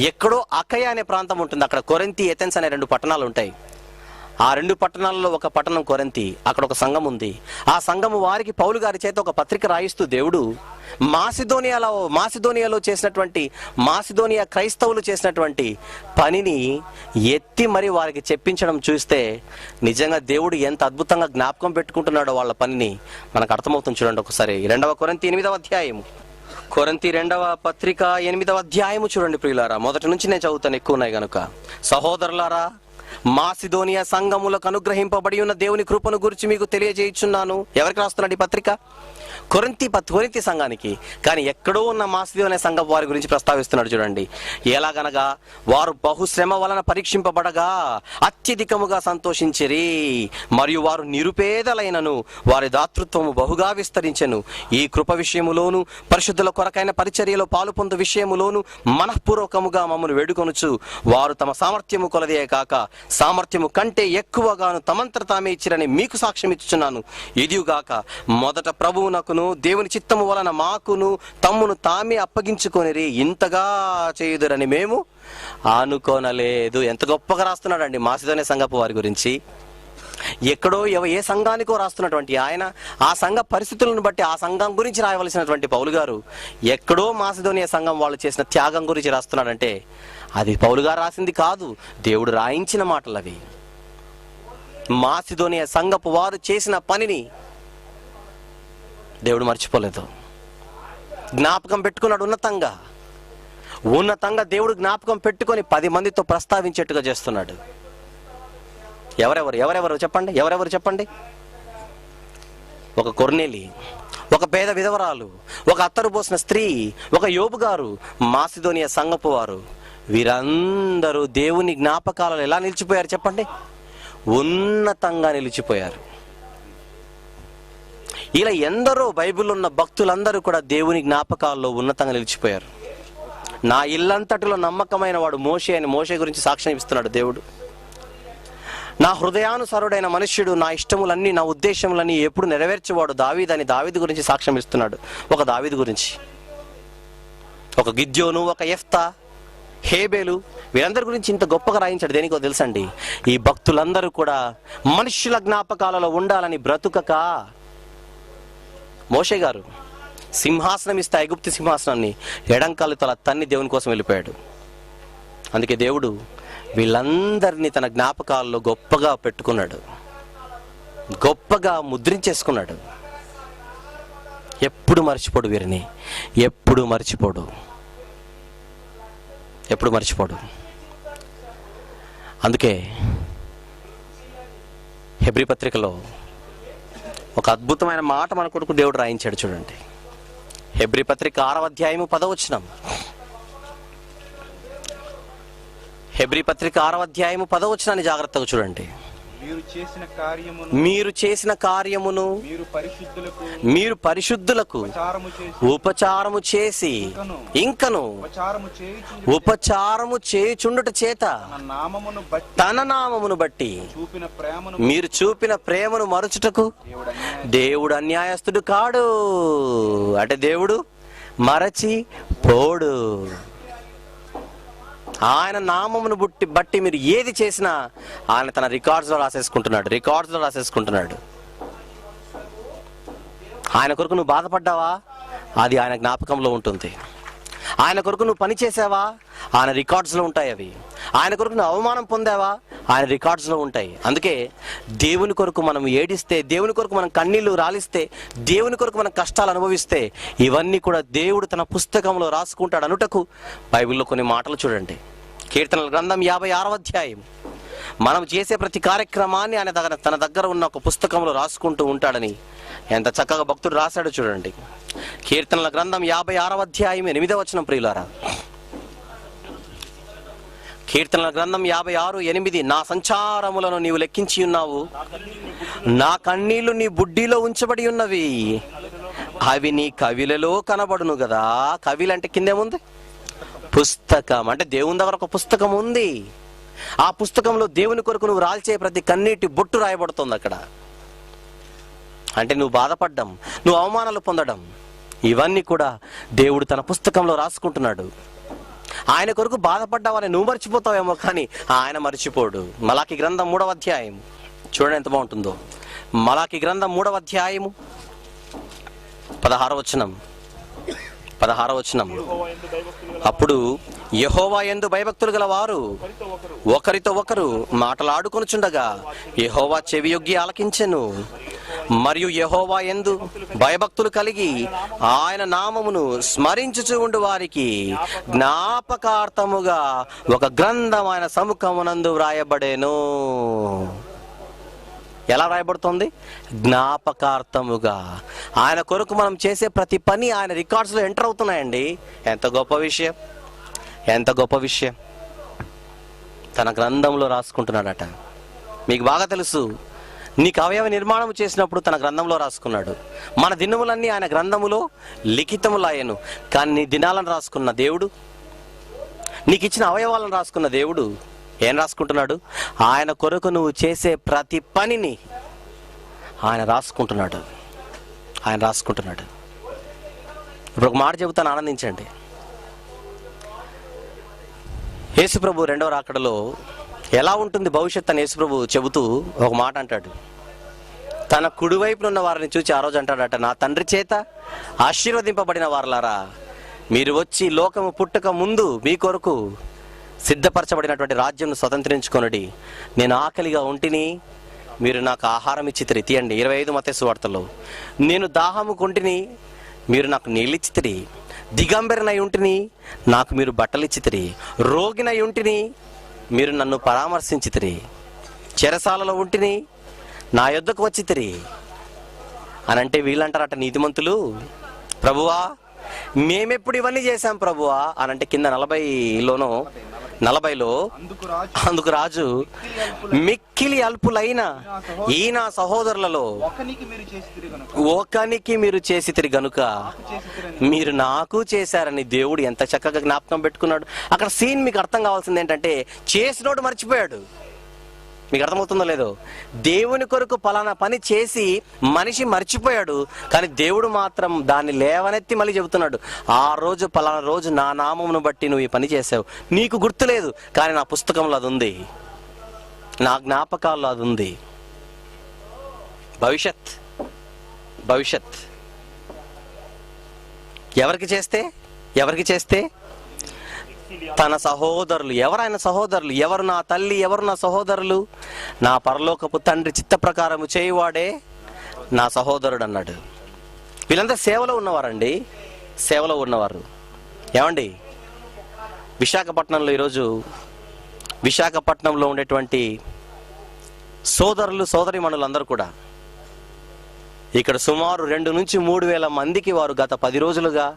ఎక్కడో అకయ అనే ప్రాంతం ఉంటుంది, అక్కడ కొరింథీ, ఎథెన్స్ అనే 2 పట్టణాలు ఉంటాయి. ఆ 2 పట్టణాలలో ఒక పట్టణం కొరింథీ. అక్కడ ఒక సంఘం ఉంది. ఆ సంఘము వారికి పౌలు గారి చేత ఒక పత్రిక రాయిస్తూ దేవుడు మాసిదోనియాలో చేసినటువంటి, మాసిదోనియా క్రైస్తవులు చేసినటువంటి పనిని ఎత్తి మరి వారికి చెప్పించడం చూస్తే నిజంగా దేవుడు ఎంత అద్భుతంగా జ్ఞాపకం పెట్టుకుంటున్నాడో వాళ్ళ పనిని మనకు అర్థమవుతుంది. చూడండి ఒకసారి 2వ కొరింథీ 8వ అధ్యాయము. కొరింథీ 2వ పత్రిక 8వ అధ్యాయము చూడండి ప్రియులారా. మొదటి నుంచి నేను చదువుతాను, ఎక్కువ ఉన్నాయి కనుక. సహోదరులారా, మాసిదోనియా సంఘములకు అనుగ్రహింపబడి ఉన్న దేవుని కృపను గురించి మీకు తెలియజేయుచున్నాను. ఎవరికి రాస్తున్నాడు ఈ పత్రిక? కొరింథీ సంఘానికి. కానీ ఎక్కడో ఉన్న మాసిదోనియా సంఘం వారి గురించి ప్రస్తావిస్తున్నాడు. చూడండి, ఎలాగనగా వారు బహుశ్రమ వలన పరీక్షింపబడగా అత్యధికముగా సంతోషించిరి, మరియు వారు నిరుపేదలైనను వారి దాతృత్వము బహుగా విస్తరించెను. ఈ కృప విషయములోను పరిశుద్ధుల కొరకైన పరిచర్యలో పాలు పొందు విషయములోను మనఃపూర్వకముగా మమ్మల్ని వేడుకొనుచు వారు తమ సామర్థ్యము కొలదే కాక సామర్థ్యము కంటే ఎక్కువగాను తమంతట తామే ఇచ్చిరని మీకు సాక్ష్యం ఇచ్చుచున్నాను. ఇదిగాక మొదట ప్రభువునకును దేవుని చిత్తము వలన మాకును తమ్మును తామే అప్పగించుకొనిరి, ఇంతగా చేయుదురని మేము అనుకోనలేదు. ఎంత గొప్పగా రాస్తున్నాడండి మాసిదోనియా సంఘపు వారి గురించి. ఎక్కడో ఏ సంఘానికో రాస్తున్నటువంటి ఆయన ఆ సంఘ పరిస్థితులను బట్టి ఆ సంఘం గురించి రాయవలసినటువంటి పౌలు గారు ఎక్కడో మాసిదోనియా సంఘం వాళ్ళు చేసిన త్యాగం గురించి రాస్తున్నాడంటే అది పౌలు గారు రాసింది కాదు, దేవుడు రాయించిన మాటలు అవి. మాసిదోనియా సంఘపు వారు చేసిన పనిని దేవుడు మర్చిపోలేదు, జ్ఞాపకం పెట్టుకున్నాడు. ఉన్నతంగా దేవుడు జ్ఞాపకం పెట్టుకొని 10 మందితో ప్రస్తావించేట్టుగా చేస్తున్నాడు. ఎవరెవరు చెప్పండి? ఒక కొర్నేలి, ఒక పేద విధవరాలు, ఒక అత్తరు పోసిన స్త్రీ, ఒక యోబు గారు, మాసిదోనియా సంఘపు వారు, వీరందరూ దేవుని జ్ఞాపకాలలో ఎలా నిలిచిపోయారు చెప్పండి? ఉన్నతంగా నిలిచిపోయారు. ఇలా ఎందరో బైబిల్లో ఉన్న భక్తులందరూ కూడా దేవుని జ్ఞాపకాల్లో ఉన్నతంగా నిలిచిపోయారు. నా ఇల్లంతటిలో నమ్మకమైన వాడు మోషే అని మోషే గురించి సాక్ష్యం ఇస్తున్నాడు దేవుడు. నా హృదయానుసారుడైన మనుష్యుడు, నా ఇష్టములన్నీ నా ఉద్దేశములన్నీ ఎప్పుడు నెరవేర్చేవాడు దావీదు అని దావీదు గురించి సాక్ష్యం ఇస్తున్నాడు. ఒక దావీదు గురించి, ఒక గిద్యోను, ఒక యెఫ్తా, హేబేలు, వీరందరి గురించి ఇంత గొప్పగా రాయించాడు. దేనికో తెలుసండి, ఈ భక్తులందరూ కూడా మనుష్యుల జ్ఞాపకాలలో ఉండాలని బ్రతుకక, మోషే గారు సింహాసనం ఇస్తే ఐగుప్తు సింహాసనాన్ని ఎడంకాలు తల తన్ని దేవుని కోసం వెళ్ళిపోయాడు. అందుకే దేవుడు వీళ్ళందరినీ తన జ్ఞాపకాల్లో గొప్పగా పెట్టుకున్నాడు, గొప్పగా ముద్రించేసుకున్నాడు. ఎప్పుడు మర్చిపోడు వీరిని, ఎప్పుడు మర్చిపోడు. అందుకే హెబ్రీ పత్రికలో ఒక అద్భుతమైన మాట మన కొరకు దేవుడు రాయించాడు. చూడండి, హెబ్రీ పత్రిక 6వ అధ్యాయము 10వ వచనం. హెబ్రీ పత్రిక 6వ అధ్యాయము 10వ వచనాన్ని జాగ్రత్తగా చూడండి. మీరు చేసిన కార్యమును మీరు పరిశుద్ధులకు ఉపచారము చేసి ఇంకను ఉపచారము చేయుచుండుట చేత తన నామమును బట్టి మీరు చూపిన ప్రేమను మరచుటకు దేవుడు అన్యాయస్తుడు కాడు. అంటే దేవుడు మరచి పోడు. ఆయన నామమును బట్టి మీరు ఏది చేసినా ఆయన తన రికార్డ్స్లో రాసేసుకుంటున్నాడు. ఆయన కొరకు నువ్వు బాధపడ్డావా, అది ఆయన జ్ఞాపకంలో ఉంటుంది. ఆయన కొరకు నువ్వు పని చేసావా, ఆయన రికార్డ్స్లో ఉంటాయి అవి. ఆయన కొరకు నువ్వు అవమానం పొందావా, ఆయన రికార్డ్స్లో ఉంటాయి. అందుకే దేవుని కొరకు మనం ఏడిస్తే, దేవుని కొరకు మనం కన్నీళ్లు రాలిస్తే, దేవుని కొరకు మనం కష్టాలు అనుభవిస్తే, ఇవన్నీ కూడా దేవుడు తన పుస్తకంలో రాసుకుంటాడు అనుటకు బైబిల్లో కొన్ని మాటలు చూడండి. కీర్తనల గ్రంథం 56వ అధ్యాయం. మనం చేసే ప్రతి కార్యక్రమాన్ని ఆయన తన దగ్గర ఉన్న ఒక పుస్తకంలో రాసుకుంటూ ఉంటాడని ఎంత చక్కగా భక్తుడు రాశాడు చూడండి. కీర్తనల గ్రంథం 56వ అధ్యాయం 8వ వచనం. ప్రియులారా, కీర్తనల గ్రంథం 56:8. నా సంచారములను నీవు లెక్కించి ఉన్నావు, నా కన్నీళ్లు నీ బుడ్డిలో ఉంచబడి ఉన్నవి, అవి నీ కవిలలో కనబడును కదా. కవిలు అంటే కిందేముంది? పుస్తకం. అంటే దేవుని దగ్గర ఒక పుస్తకం ఉంది. ఆ పుస్తకంలో దేవుని కొరకు నువ్వు రాల్చే ప్రతి కన్నీటి బొట్టు రాయబడుతుంది అక్కడ. అంటే నువ్వు బాధపడ్డం, నువ్వు అవమానాలు పొందడం, ఇవన్నీ కూడా దేవుడు తన పుస్తకంలో రాసుకుంటున్నాడు. ఆయన కొరకు బాధపడ్డావని నువ్వు మర్చిపోతావేమో, కానీ ఆయన మర్చిపోడు. మలాకి గ్రంథం 3వ అధ్యాయం చూడండి ఎంత బాగుంటుందో. మలాకి గ్రంథం 3వ అధ్యాయము 16వ వచనం. అప్పుడు యెహోవా యందు భయభక్తులు గల వారు ఒకరితో ఒకరు మాటలాడుకొనుచుండగా యెహోవా చెవియొగ్గి ఆలకించెను. మరియు యెహోవా యందు భయభక్తులు కలిగి ఆయన నామమును స్మరించుచు ఉండు వారికి జ్ఞాపకార్థముగా ఒక గ్రంథం ఆయన సముఖమునందు వ్రాయబడేను. ఎలా రాయబడుతుంది? జ్ఞాపకార్థముగా. ఆయన కొరకు మనం చేసే ప్రతి పని ఆయన రికార్డ్స్లో ఎంటర్ అవుతున్నాయండి. ఎంత గొప్ప విషయం, ఎంత గొప్ప విషయం. తన గ్రంథంలో రాసుకుంటున్నాడట. మీకు బాగా తెలుసు, నీకు అవయవ నిర్మాణం చేసినప్పుడు తన గ్రంథంలో రాసుకున్నాడు. మన దినములన్నీ ఆయన గ్రంథములో లిఖితములాయను. కానీ నీ దినాలను రాసుకున్న దేవుడు, నీకు ఇచ్చిన అవయవాలను రాసుకున్న దేవుడు ఏం రాసుకుంటున్నాడు? ఆయన కొరకు నువ్వు చేసే ప్రతి పనిని ఆయన రాసుకుంటున్నాడు. ఆయన రాసుకుంటున్నాడు. ఇప్పుడు ఒక మాట చెబుతాను, ఆనందించండి. యేసుప్రభు రెండవ రాకడలో ఎలా ఉంటుంది భవిష్యత్ అని యేసుప్రభు చెబుతూ ఒక మాట అంటాడు. తన కుడివైపున ఉన్న వారిని చూచి ఆ రోజు అంటాడట, నా తండ్రి చేత ఆశీర్వదింపబడిన వారలారా, మీరు వచ్చి లోకము పుట్టక ముందు మీ కొరకు సిద్ధపరచబడినటువంటి రాజ్యం స్వతంత్రించుకొనుడి. నేను ఆకలిగా ఉంటిని, మీరు నాకు ఆహారం ఇచ్చితిరి. తీయండి 25 మత్తయి సువార్తలో. నేను దాహము కొంటిని, మీరు నాకు నీళ్ళిచ్చితిరి. దిగంబరినై ఉంటిని, నాకు మీరు బట్టలిచ్చితిరి. రోగినై ఉంటిని, మీరు నన్ను పరామర్శించితిరి. చెరసాలలో ఉంటిని, నా యొద్దకు వచ్చితిరి అని అంటే వీళ్ళంటారట నీతిమంతులు, ప్రభువా మేమెప్పుడు ఇవన్నీ చేశాం ప్రభువా అని అంటే కింద 40లో అందుకు రాజు, మిక్కిలి అల్పులైన ఈ నా సహోదరులలో ఒకనికి మీరు చేసితిరి గనుక మీరు నాకు చేశారని దేవుడు ఎంత చక్కగా జ్ఞాపకం పెట్టుకున్నాడు. అక్కడ సీన్ మీకు అర్థం కావాల్సింది ఏంటంటే, చేసినోడు మర్చిపోయాడు. మీకు అర్థమవుతుందో లేదో? దేవుని కొరకు పలానా పని చేసి మనిషి మర్చిపోయాడు, కానీ దేవుడు మాత్రం దాన్ని లేవనెత్తి మళ్ళీ చెబుతున్నాడు, ఆ రోజు పలానా రోజు నా నామమును బట్టి నువ్వు ఈ పని చేసావు, నీకు గుర్తులేదు కానీ నా పుస్తకంలో అది ఉంది, నా జ్ఞాపకాల్లో అది ఉంది. భవిష్యత్ భవిష్యత్ ఎవరికి చేస్తే తన సహోదరులు. ఎవరైనా సహోదరులు? ఎవరు నా తల్లి, ఎవరు నా సహోదరులు? నా పరలోకపు తండ్రి చిత్త ప్రకారము చేయువాడే నా సహోదరుడు అన్నాడు. వీళ్ళంతా సేవలో ఉన్నవారండి, సేవలో ఉన్నవారు. ఏమండి, విశాఖపట్నంలో ఈరోజు విశాఖపట్నంలో ఉండేటువంటి సోదరులు సోదరీమణులందరూ కూడా ఇక్కడ సుమారు 2 నుంచి 3 వేల మందికి వారు గత 10 రోజులుగా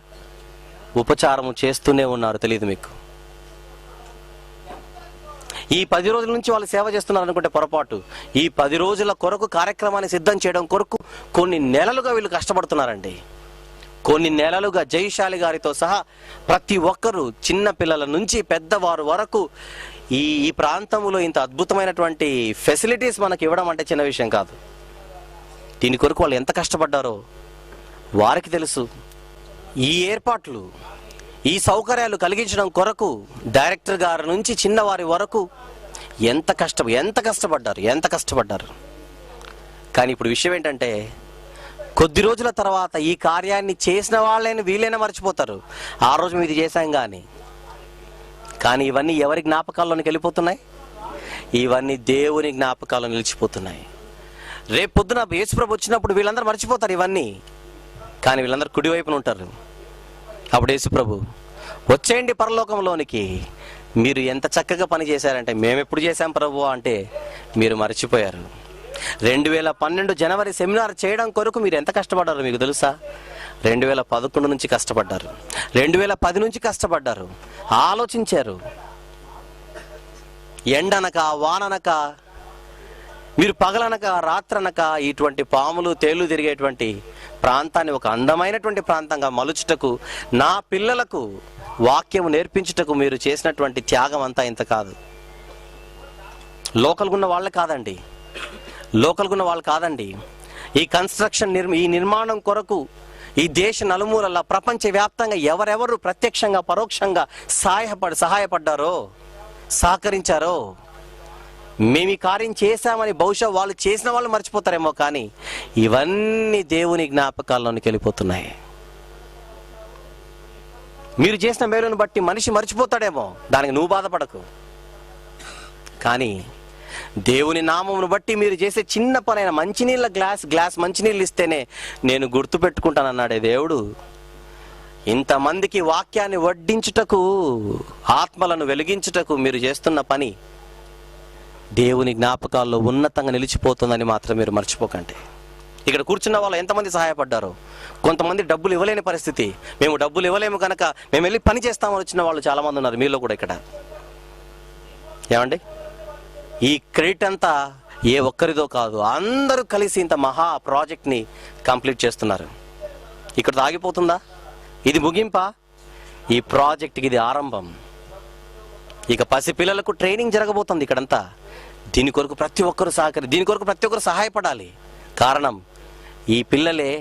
ఉపచారము చేస్తూనే ఉన్నారు. తెలియదు మీకు? ఈ 10 రోజుల నుంచి వాళ్ళు సేవ చేస్తున్నారు అనుకుంటే పొరపాటు. ఈ 10 రోజుల కొరకు కార్యక్రమాన్ని సిద్ధం చేయడం కొరకు కొన్ని నెలలుగా వీళ్ళు కష్టపడుతున్నారండి. కొన్ని నెలలుగా జయశాలి గారితో సహా ప్రతి ఒక్కరూ, చిన్న పిల్లల నుంచి పెద్దవారు వరకు ఈ ప్రాంతంలో ఇంత అద్భుతమైనటువంటి ఫెసిలిటీస్ మనకి ఇవ్వడం అంటే చిన్న విషయం కాదు. దీని కొరకు వాళ్ళు ఎంత కష్టపడ్డారో వారికి తెలుసు. ఈ ఏర్పాట్లు, ఈ సౌకర్యాలు కలిగించడం కొరకు డైరెక్టర్ గారి నుంచి చిన్నవారి వరకు ఎంత కష్టపడ్డారు. కానీ ఇప్పుడు విషయం ఏంటంటే, కొద్ది రోజుల తర్వాత ఈ కార్యాన్ని చేసిన వీళ్ళైనా మర్చిపోతారు, ఆ రోజు మేము ఇది చేశాం కానీ ఇవన్నీ ఎవరి జ్ఞాపకాల్లోనికి వెళ్ళిపోతున్నాయి? ఇవన్నీ దేవుని జ్ఞాపకాల్లో నిలిచిపోతున్నాయి. రేపు పొద్దున యేసుప్రభు వచ్చినప్పుడు వీళ్ళందరూ మర్చిపోతారు ఇవన్నీ, కానీ వీళ్ళందరూ కుడివైపున ఉంటారు. అప్పుడు యేసుప్రభు, వచ్చేయండి పరలోకంలోనికి, మీరు ఎంత చక్కగా పని చేశారంటే, మేము ఎప్పుడు చేశాం ప్రభు అంటే మీరు మర్చిపోయారు. 2012 జనవరి సెమినార్ చేయడం కొరకు మీరు ఎంత కష్టపడ్డారు మీకు తెలుసా? 2011 నుంచి కష్టపడ్డారు, 2010 నుంచి కష్టపడ్డారు, ఆలోచించారు. ఎండనక వాననక, మీరు పగలనక రాత్రనక ఇటువంటి పాములు తేళ్లు తిరిగేటువంటి ప్రాంతాన్ని ఒక అందమైనటువంటి ప్రాంతంగా మలుచుటకు, నా పిల్లలకు వాక్యము నేర్పించుటకు మీరు చేసినటువంటి త్యాగం అంతా ఇంత కాదు. లోకల్గున్న వాళ్ళు కాదండి. ఈ కన్స్ట్రక్షన్ ఈ నిర్మాణం కొరకు ఈ దేశ నలుమూలలా ప్రపంచవ్యాప్తంగా ఎవరెవరు ప్రత్యక్షంగా పరోక్షంగా సహాయపడ్డారో, సహకరించారో, మేము ఈ కార్యం చేశామని బహుశా వాళ్ళు చేసిన వాళ్ళు మర్చిపోతారేమో, కానీ ఇవన్నీ దేవుని జ్ఞాపకాల్లోనికి వెళ్ళిపోతున్నాయి. మీరు చేసిన మేలును బట్టి మనిషి మర్చిపోతాడేమో, దానికి నువ్వు బాధపడకు. కానీ దేవుని నామమును బట్టి మీరు చేసే చిన్న పనైన మంచినీళ్ళ గ్లాస్ మంచినీళ్ళు ఇస్తేనే నేను గుర్తుపెట్టుకుంటానన్నాడే దేవుడు. ఇంతమందికి వాక్యాన్ని వడ్డించుటకు, ఆత్మలను వెలిగించుటకు మీరు చేస్తున్న పని దేవుని జ్ఞాపకాల్లో ఉన్నతంగా నిలిచిపోతుందని మాత్రం మీరు మర్చిపోకండి. ఇక్కడ కూర్చున్న వాళ్ళు ఎంతమంది సహాయపడ్డారు? కొంతమంది డబ్బులు ఇవ్వలేని పరిస్థితి, మేము డబ్బులు ఇవ్వలేము కనుక మేము వెళ్ళి పని చేస్తామని వచ్చిన వాళ్ళు చాలామంది ఉన్నారు మీలో కూడా. ఇక్కడ ఏమండి, ఈ క్రెడిట్ అంతా ఏ ఒక్కరిదో కాదు, అందరూ కలిసి ఇంత మహా ప్రాజెక్ట్ని కంప్లీట్ చేస్తున్నారు. ఇక్కడ ఆగిపోతుందా? ఇది ముగింపా? ఈ ప్రాజెక్ట్కి ఇది ఆరంభం. ఇక పసిపిల్లలకు ట్రైనింగ్ జరగబోతుంది ఇక్కడంతా. దీని కొరకు ప్రతి ఒక్కరు సహాయపడాలి. కారణం, ఈ పిల్లలే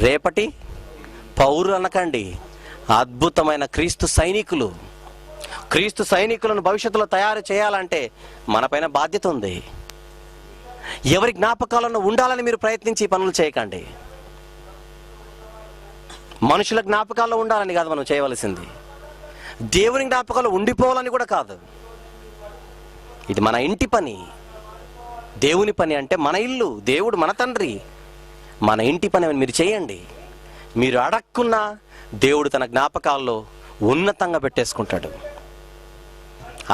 రేపటి పౌరులు అనకండి, అద్భుతమైన క్రీస్తు సైనికులు. క్రీస్తు సైనికులను భవిష్యత్తులో తయారు చేయాలంటే మనపైన బాధ్యత ఉంది. ఎవరి జ్ఞాపకాలను ఉండాలని మీరు ప్రయత్నించి పనులు చేయకండి. మనుషుల జ్ఞాపకాల్లో ఉండాలని కాదు మనం చేయవలసింది, దేవుని జ్ఞాపకాలు ఉండిపోవాలని కూడా కాదు. ఇది మన ఇంటి పని. దేవుని పని అంటే మన ఇల్లు, దేవుడు మన తండ్రి. మన ఇంటి పని మీరు చేయండి. మీరు అడక్కున్నా దేవుడు తన జ్ఞాపకాల్లో ఉన్నతంగా పెట్టేసుకుంటాడు.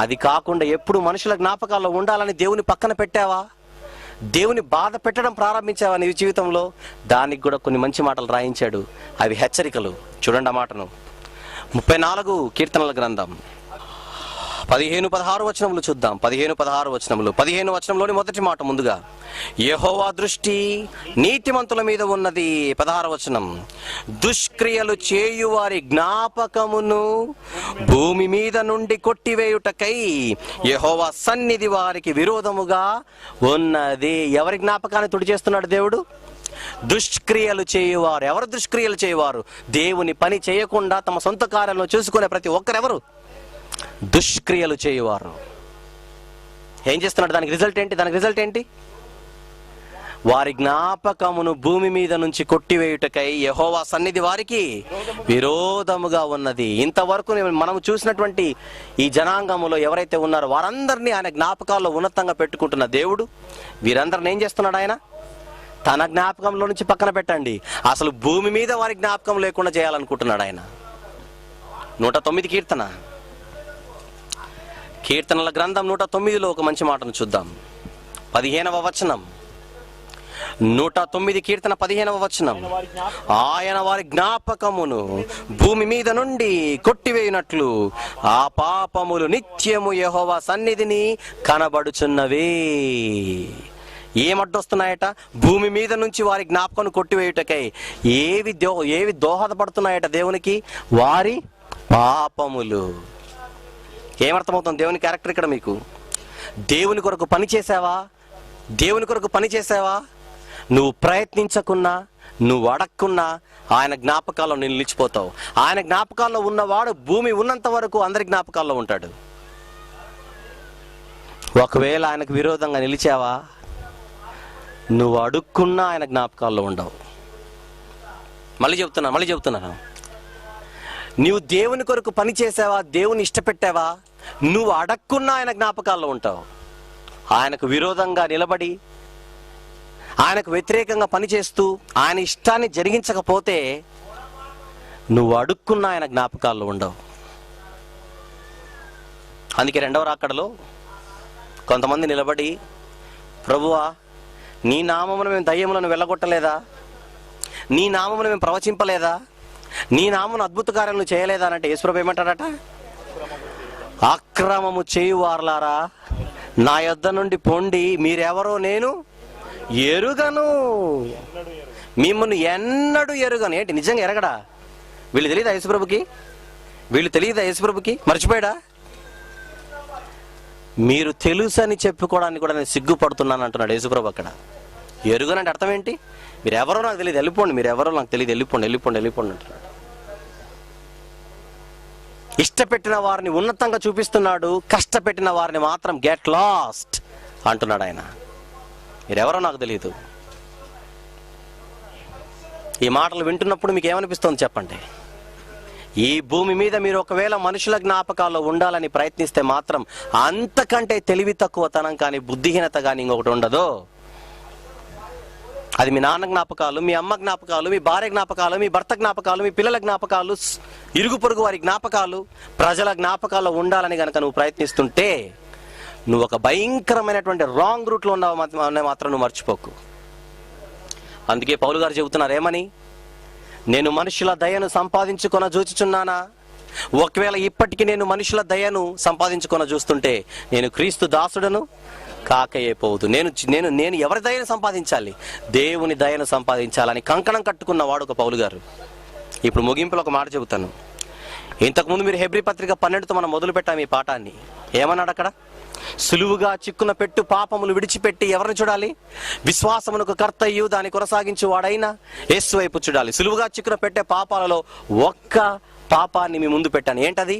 అది కాకుండా ఎప్పుడు మనుషుల జ్ఞాపకాల్లో ఉండాలని దేవుని పక్కన పెట్టావా, దేవుని బాధ పెట్టడం ప్రారంభించావా నీ జీవితంలో, దానికి కూడా కొన్ని మంచి మాటలు రాయించాడు. అవి హెచ్చరికలు. చూడండి ఆ మాటను. 34 కీర్తనల గ్రంథం 15-16 వచనములు చూద్దాం. 15-16 వచనములు. 15 వచనంలోని మొదటి మాట ముందుగా, యెహోవా దృష్టి నీతిమంతుల మీద ఉన్నది. 16 వచనం, దుష్క్రియలు చేయువారి జ్ఞాపకమును భూమి మీద నుండి కొట్టివేయుటకై యెహోవా సన్నిధి వారికి విరోధముగా ఉన్నది. ఎవరి జ్ఞాపకాన్ని తుడి చేస్తున్నాడు దేవుడు? దుష్క్రియలు చేయువారు. ఎవరు దుష్క్రియలు చేయువారు? దేవుని పని చేయకుండా తమ సొంత కార్యాలను చూసుకునే ప్రతి ఒక్కరెవరు? దుష్క్రియలు చేయువారు. ఏం చేస్తున్నాడు? దానికి రిజల్ట్ ఏంటి? వారి జ్ఞాపకమును భూమి మీద నుంచి కొట్టివేయుటకై యెహోవా సన్నిధి వారికి విరోధముగా ఉన్నది. ఇంతవరకు మనం చూసినటువంటి ఈ జనాంగములో ఎవరైతే ఉన్నారో వారందరినీ ఆయన జ్ఞాపకాల్లో ఉన్నతంగా పెట్టుకుంటున్న దేవుడు వీరందరిని ఏం చేస్తున్నాడు? ఆయన తన జ్ఞాపకంలో నుంచి పక్కన పెట్టండి, అసలు భూమి మీద వారి జ్ఞాపకం లేకుండా చేయాలనుకుంటున్నాడు ఆయన. 109 కీర్తనల గ్రంథం 109లో ఒక మంచి మాటను చూద్దాం. 15వ వచనం. 109 కీర్తన 15వ వచనం, ఆయన వారి జ్ఞాపకమును భూమి మీద నుండి కొట్టివేయునట్లు ఆ పాపములు నిత్యము యెహోవా సన్నిధిని కనబడుచున్నవే. ఏమడ్డొస్తున్నాయట? భూమి మీద నుంచి వారి జ్ఞాపకం కొట్టివేయుటకై ఏవి దోహదపడుతున్నాయట దేవునికి? వారి పాపములు. ఏమర్థమవుతుంది దేవుని క్యారెక్టర్ ఇక్కడ మీకు? దేవుని కొరకు పని చేసావా? నువ్వు ప్రయత్నించకున్నా, నువ్వు అడక్కున్నా ఆయన జ్ఞాపకాల్లో నేను నిలిచిపోతావు. ఆయన జ్ఞాపకాల్లో ఉన్నవాడు భూమి ఉన్నంత వరకు అందరి జ్ఞాపకాల్లో ఉంటాడు. ఒకవేళ ఆయనకు విరోధంగా నిలిచావా, నువ్వు అడుక్కున్నా ఆయన జ్ఞాపకాల్లో ఉండవు. మళ్ళీ చెప్తున్నాను, నువ్వు దేవుని కొరకు పని చేసావా, దేవుని ఇష్టపెట్టావా, నువ్వు అడక్కున్నా ఆయన జ్ఞాపకాల్లో ఉంటావు. ఆయనకు విరోధంగా నిలబడి ఆయనకు వ్యతిరేకంగా పనిచేస్తూ ఆయన ఇష్టాన్ని జరిగించకపోతే నువ్వు అడుక్కున్నా ఆయన జ్ఞాపకాల్లో ఉండవు. అందుకే 2వ రాకడలో కొంతమంది నిలబడి, ప్రభువా నీ నామమును మేము దయ్యములను వెళ్ళగొట్టలేదా, నీ నామమును మేము ప్రవచింపలేదా, నీ నామమును అద్భుత కార్యాలను చేయలేదా అంటే యేసుప్రభు ఏమంటాడట? అక్రమము చేయువారులారా నా యొద్ద నుండి పొండి, మీరెవరో నేను ఎరుగను, మిమ్మల్ని ఎన్నడూ ఎరుగను. ఏంటి నిజంగా ఎరగడా? వీళ్ళు తెలియదా యేసుప్రభుకి? మర్చిపోయాడా? మీరు తెలుసని చెప్పుకోవడానికి కూడా నేను సిగ్గుపడుతున్నాను అంటున్నాడు యేసుప్రభు అక్కడ. ఎరుగనంటే అర్థం ఏంటి? మీరెవరో నాకు తెలియదు, వెళ్ళిపోండి, మీరెవరో నాకు తెలియదు, వెళ్ళిపోండి అంటున్నాడు. ఇష్టపెట్టిన వారిని ఉన్నతంగా చూపిస్తున్నాడు, కష్టపెట్టిన వారిని మాత్రం గెట్ లాస్ట్ అంటున్నాడు ఆయన. మీరెవరో నాకు తెలియదు. ఈ మాటలు వింటున్నప్పుడు మీకు ఏమనిపిస్తుంది చెప్పండి? ఈ భూమి మీద మీరు ఒకవేళ మనుషుల జ్ఞాపకాల్లో ఉండాలని ప్రయత్నిస్తే మాత్రం అంతకంటే తెలివి తక్కువతనం కానీ బుద్ధిహీనత కానీ ఇంకొకటి ఉండదు. అది మీ నాన్న జ్ఞాపకాలు, మీ అమ్మ జ్ఞాపకాలు, మీ భార్య జ్ఞాపకాలు, మీ భర్త జ్ఞాపకాలు, మీ పిల్లల జ్ఞాపకాలు, ఇరుగు పొరుగు వారి జ్ఞాపకాలు, ప్రజల జ్ఞాపకాల్లో ఉండాలని కనుక నువ్వు ప్రయత్నిస్తుంటే నువ్వు ఒక భయంకరమైనటువంటి రాంగ్ రూట్లో ఉన్నావు మాత్రం నువ్వు మర్చిపోకు. అందుకే పౌలు గారు చెబుతున్నారు ఏమని, నేను మనుషుల దయను సంపాదించుకొన చూచుచున్నానా? ఒకవేళ ఇప్పటికీ నేను మనుషుల దయను సంపాదించుకొన చూస్తుంటే నేను క్రీస్తు దాసుడను కాకయేపోవద్దు. నేను ఎవరి దయను సంపాదించాలి? దేవుని దయను సంపాదించాలని కంకణం కట్టుకున్నవాడు ఒక పౌలు గారు. ఇప్పుడు ముగింపులో ఒక మాట చెబుతాను. ఇంతకుముందు మీరు హెబ్రీ పత్రిక 12తో మనం మొదలు పెట్టాము ఈ పాఠాన్ని. ఏమన్నాడు అక్కడ? సులువుగా చిక్కున పెట్టు పాపములు విడిచిపెట్టి ఎవరిని చూడాలి? విశ్వాసమునకు కర్తయ్యు దాన్ని కొనసాగించు వాడైనా యేసు వైపు చూడాలి. సులువుగా చిక్కున పెట్టే పాపాలలో ఒక్క పాపాన్ని మీ ముందు పెట్టాను. ఏంటది?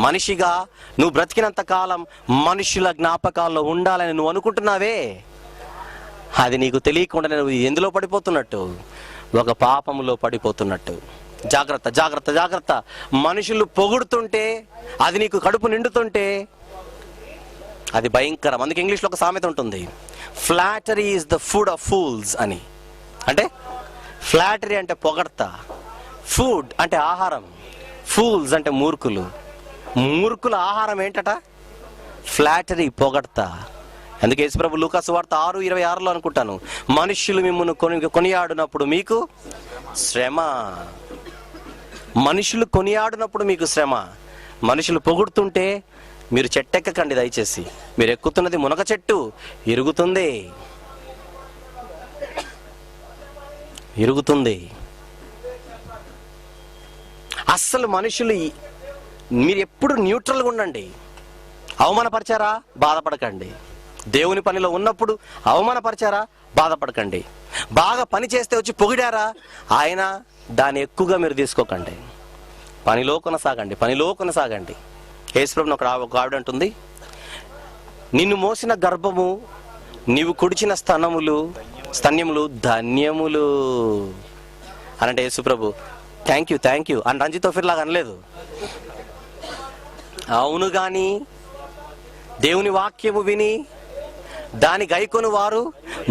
మనిషిగా నువ్వు బ్రతికినంత కాలం మనుషుల జ్ఞాపకాల్లో ఉండాలని నువ్వు అనుకుంటున్నావే, అది నీకు తెలియకుండా నువ్వు ఎందులో పడిపోతున్నట్టు? ఒక పాపములో పడిపోతున్నట్టు. జాగ్రత్త జాగ్రత్త జాగ్రత్త. మనుషులు పొగుడుతుంటే, అది నీకు కడుపు నిండుతుంటే అది భయంకరం. అందుకే ఇంగ్లీష్లో ఒక సామెత ఉంటుంది, flattery is the food of fools అని. అంటే ఫ్లాటరీ అంటే పొగడ్త, ఫుడ్ అంటే ఆహారం, ఫూల్స్ అంటే మూర్ఖులు. మూర్ఖుల ఆహారం ఏంటట? ఫ్లాటరీ, పొగడ్త. అందుకే యేసుప్రభు లూకా సువార్త 6:26 అనుకుంటాను, మనుష్యులు మిమ్మును కొనియాడినప్పుడు మీకు శ్రమ. మనుషులు కొనియాడినప్పుడు మీకు శ్రమ. మనుషులు పొగుడుతుంటే మీరు చెట్టెక్కకండి దయచేసి. మీరు ఎక్కుతున్నది మునగ చెట్టు, ఇరుగుతుంది ఇరుగుతుంది. అస్సలు మనుషులు, మీరు ఎప్పుడు న్యూట్రల్గా ఉండండి. అవమానపరిచారా? బాధపడకండి. దేవుని పనిలో ఉన్నప్పుడు అవమానపరిచారా? బాధపడకండి. బాగా పని చేస్తే వచ్చి పొగిడారా? ఆయన దాన్ని ఎక్కువగా మీరు తీసుకోకండి. పనిలో కొనసాగండి. యేసుప్రభుని ఒక ఆవిడ అంటుంది, నిన్ను మోసిన గర్భము, నీవు కుడిచిన స్తన్యములు ధన్యములు అనంటే యేసుప్రభు థ్యాంక్ యూ అని రంజిత్ తోఫీర్ లాగా అనలేదు. అవును గాని దేవుని వాక్యము విని దాని గైకొను వారు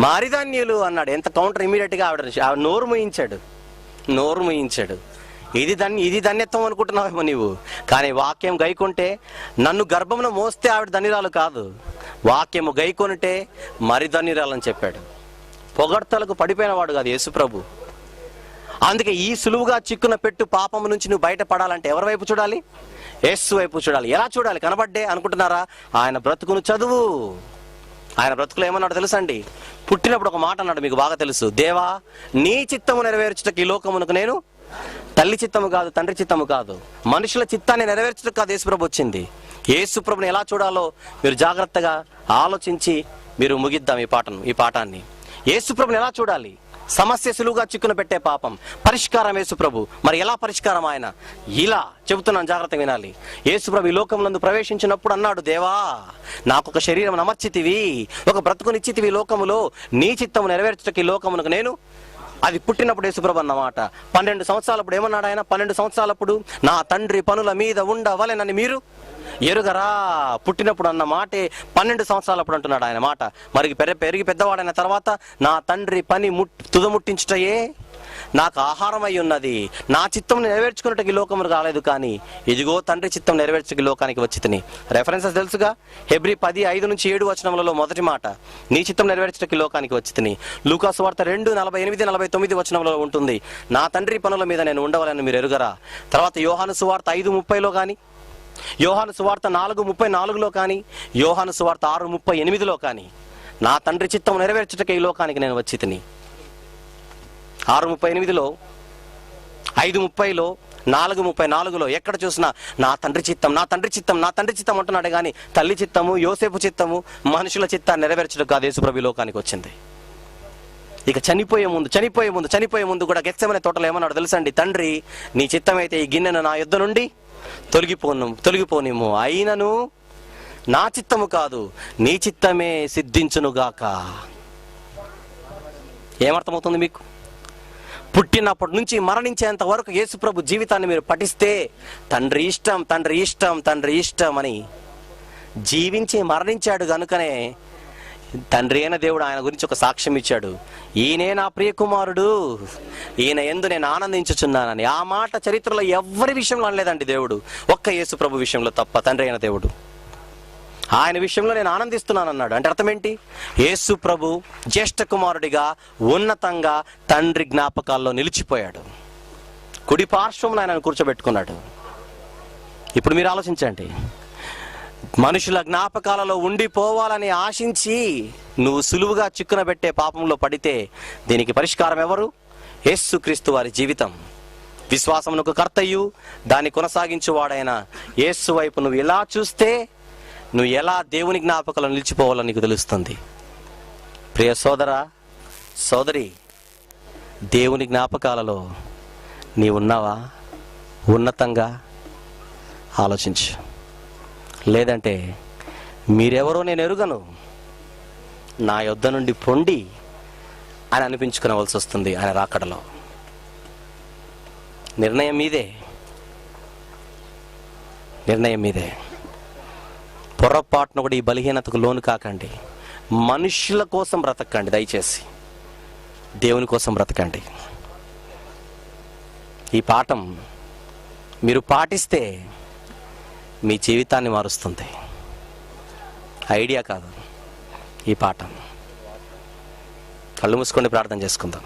మారిధన్యులు అన్నాడు. ఎంత కౌంటర్ ఇమీడియట్గా ఆవిడ నోరు మూయించాడు. ఇది ధన్యత్వం అనుకుంటున్నావేమో నీవు, కానీ వాక్యం గైకొంటే, నన్ను గర్భమున మోస్తే ఆవిడ ధన్యురాలు కాదు, వాక్యము గైకొనిటే మరి ధన్యురాలని చెప్పాడు. పొగడ్తలకు పడిపోయిన వాడు కాదు యేసుప్రభు. అందుకే ఈ సులువుగా చిక్కున పెట్టు పాపము నుంచి నువ్వు బయటపడాలంటే ఎవరి వైపు చూడాలి? యేసు వైపు చూడాలి. ఎలా చూడాలి? కనబడ్డే అనుకుంటున్నారా? ఆయన బ్రతుకును చదువు. ఆయన బ్రతుకులో ఏమన్నాడు తెలుసండి? పుట్టినప్పుడు ఒక మాట అన్నాడు, మీకు బాగా తెలుసు, దేవా నీ చిత్తము నెరవేర్చుటకు ఈ లోకమునకు నేను తల్లి చిత్తము కాదు, తండ్రి చిత్తము కాదు, మనుషుల చిత్తాన్ని నెరవేర్చుటకు కాదు యేసుప్రభు వచ్చింది. యేసుప్రభుని ఎలా చూడాలో మీరు జాగ్రత్తగా ఆలోచించి మీరు ముగిద్దాం ఈ పాఠాన్ని. యేసుప్రభుని ఎలా చూడాలి? సమస్య సులువుగా చిక్కున పెట్టే పాపం, పరిష్కారం యేసుప్రభు. మరి ఎలా పరిష్కారం? ఆయన ఇలా చెబుతున్నాను, జాగ్రత్తగా వినాలి. యేసుప్రభు ఈ లోకంలో ప్రవేశించినప్పుడు అన్నాడు, దేవా నాకు ఒక శరీరం అమర్చితివి, ఒక బ్రతుకునిచ్చితివి లోకములో, నీ చిత్తము నెరవేర్చుటకు ఈ లోకమునకు నేను. అది పుట్టినప్పుడు యేసుప్రభు అన్నమాట. 12 సంవత్సరాలప్పుడు ఏమన్నాడు ఆయన? 12 సంవత్సరాలప్పుడు నా తండ్రి పనుల మీద ఉండవలెనని మీరు ఎరుగరా. పుట్టినప్పుడు అన్న మాటే 12 సంవత్సరాలప్పుడు అంటున్నాడు ఆయన మాట. మరి పెరిగి పెద్దవాడైన తర్వాత నా తండ్రి పని తుదముట్టించుటయే నాకు ఆహారం అయి ఉన్నది, నా చిత్తం నెరవేర్చుకున్నట్టుకి లోకమును రాలేదు, కానీ ఇదిగో తండ్రి చిత్తం నెరవేర్చుకి లోకానికి వచ్చి తిని. రెఫరెన్సెస్ తెలుసుగా, హెబ్రీ 10:5-7 మొదటి మాట నీ చిత్తం నెరవేర్చుటకి లోకానికి వచ్చి తిని. లూకా సువార్త 2:48-49 వచనంలో ఉంటుంది, నా తండ్రి పనుల మీద నేను ఉండవాలని మీరు ఎరుగరా. తర్వాత యోహాను సువార్త 5:30 కానీ, యోహాను సువార్త 4:34 కానీ, యోహాను సువార్త 6:38 కానీ, నా తండ్రి చిత్తం నెరవేర్చుటకి ఈ లోకానికి నేను వచ్చి తిని. 6:38, 5:30, 4:34 ఎక్కడ చూసినా నా తండ్రి చిత్తం అంటున్నాడు. కానీ తల్లి చిత్తము, యోసేపు చిత్తము, మనుషుల చిత్తాన్ని నెరవేర్చడం కాదు యేసుప్రభు లోకానికి వచ్చింది. ఇక చనిపోయే ముందు కూడా గెత్సెమనే తోటలో ఏమన్నాడు తెలుసండి? తండ్రి నీ చిత్తమైతే ఈ గిన్నెను నా యుద్ధ నుండి తొలగిపోనిము, అయినను నా చిత్తము కాదు నీ చిత్తమే సిద్ధించునుగాక. ఏమర్థమవుతుంది మీకు? పుట్టినప్పటి నుంచి మరణించేంత వరకు యేసుప్రభు జీవితాన్ని మీరు పఠిస్తే తండ్రి ఇష్టం, తండ్రి ఇష్టం, తండ్రి ఇష్టం అని జీవించి మరణించాడు కనుకనే తండ్రి అయిన దేవుడు ఆయన గురించి ఒక సాక్ష్యం ఇచ్చాడు. ఈయనే నా ప్రియ కుమారుడు, ఈయన యందు నేను ఆనందించుచున్నానని. ఆ మాట చరిత్రలో ఎవరి విషయంలో అనలేదండి దేవుడు, ఒక్క యేసు ప్రభు విషయంలో తప్ప. తండ్రి అయిన దేవుడు ఆయన విషయంలో నేను ఆనందిస్తున్నాను అన్నాడు. అంటే అర్థం ఏంటి? యేసు ప్రభు జ్యేష్ఠ కుమారుడిగా ఉన్నతంగా తండ్రి జ్ఞాపకాల్లో నిలిచిపోయాడు. కుడి పార్శ్వంలో ఆయన కూర్చోబెట్టుకున్నాడు. ఇప్పుడు మీరు ఆలోచించండి, మనుషుల జ్ఞాపకాలలో ఉండిపోవాలని ఆశించి నువ్వు సులువుగా చిక్కున పెట్టే పాపంలో పడితే దీనికి పరిష్కారం ఎవరు? యేసుక్రీస్తు వారి జీవితం. విశ్వాసమునకు కర్తయు దాన్ని కొనసాగించువాడైన యేసు వైపు నువ్వు ఎలా చూస్తే నువ్వు ఎలా దేవుని జ్ఞాపకాలను నిలిచిపోవాలో నీకు తెలుస్తుంది. ప్రియ సోదరా, సోదరి, దేవుని జ్ఞాపకాలలో నీవున్నావా? ఉన్నతంగా ఆలోచించు. లేదంటే మీరెవరో నేను ఎరుగను, నా యొద్ద నుండి పొండి అని అనిపించుకోవలసి వస్తుంది ఆయన రాకడలో. నిర్ణయం మీదే, నిర్ణయం మీదే. పొరపాటున కూడా ఈ బలహీనతకు లోను కాకండి. మనుషుల కోసం బ్రతకండి, దయచేసి దేవుని కోసం బ్రతకండి. ఈ పాఠం మీరు పాటిస్తే మీ జీవితాన్ని మారుస్తుంది. ఐడియా కాదు, ఈ పాఠం. కళ్ళు మూసుకొని ప్రార్థన చేసుకుందాం.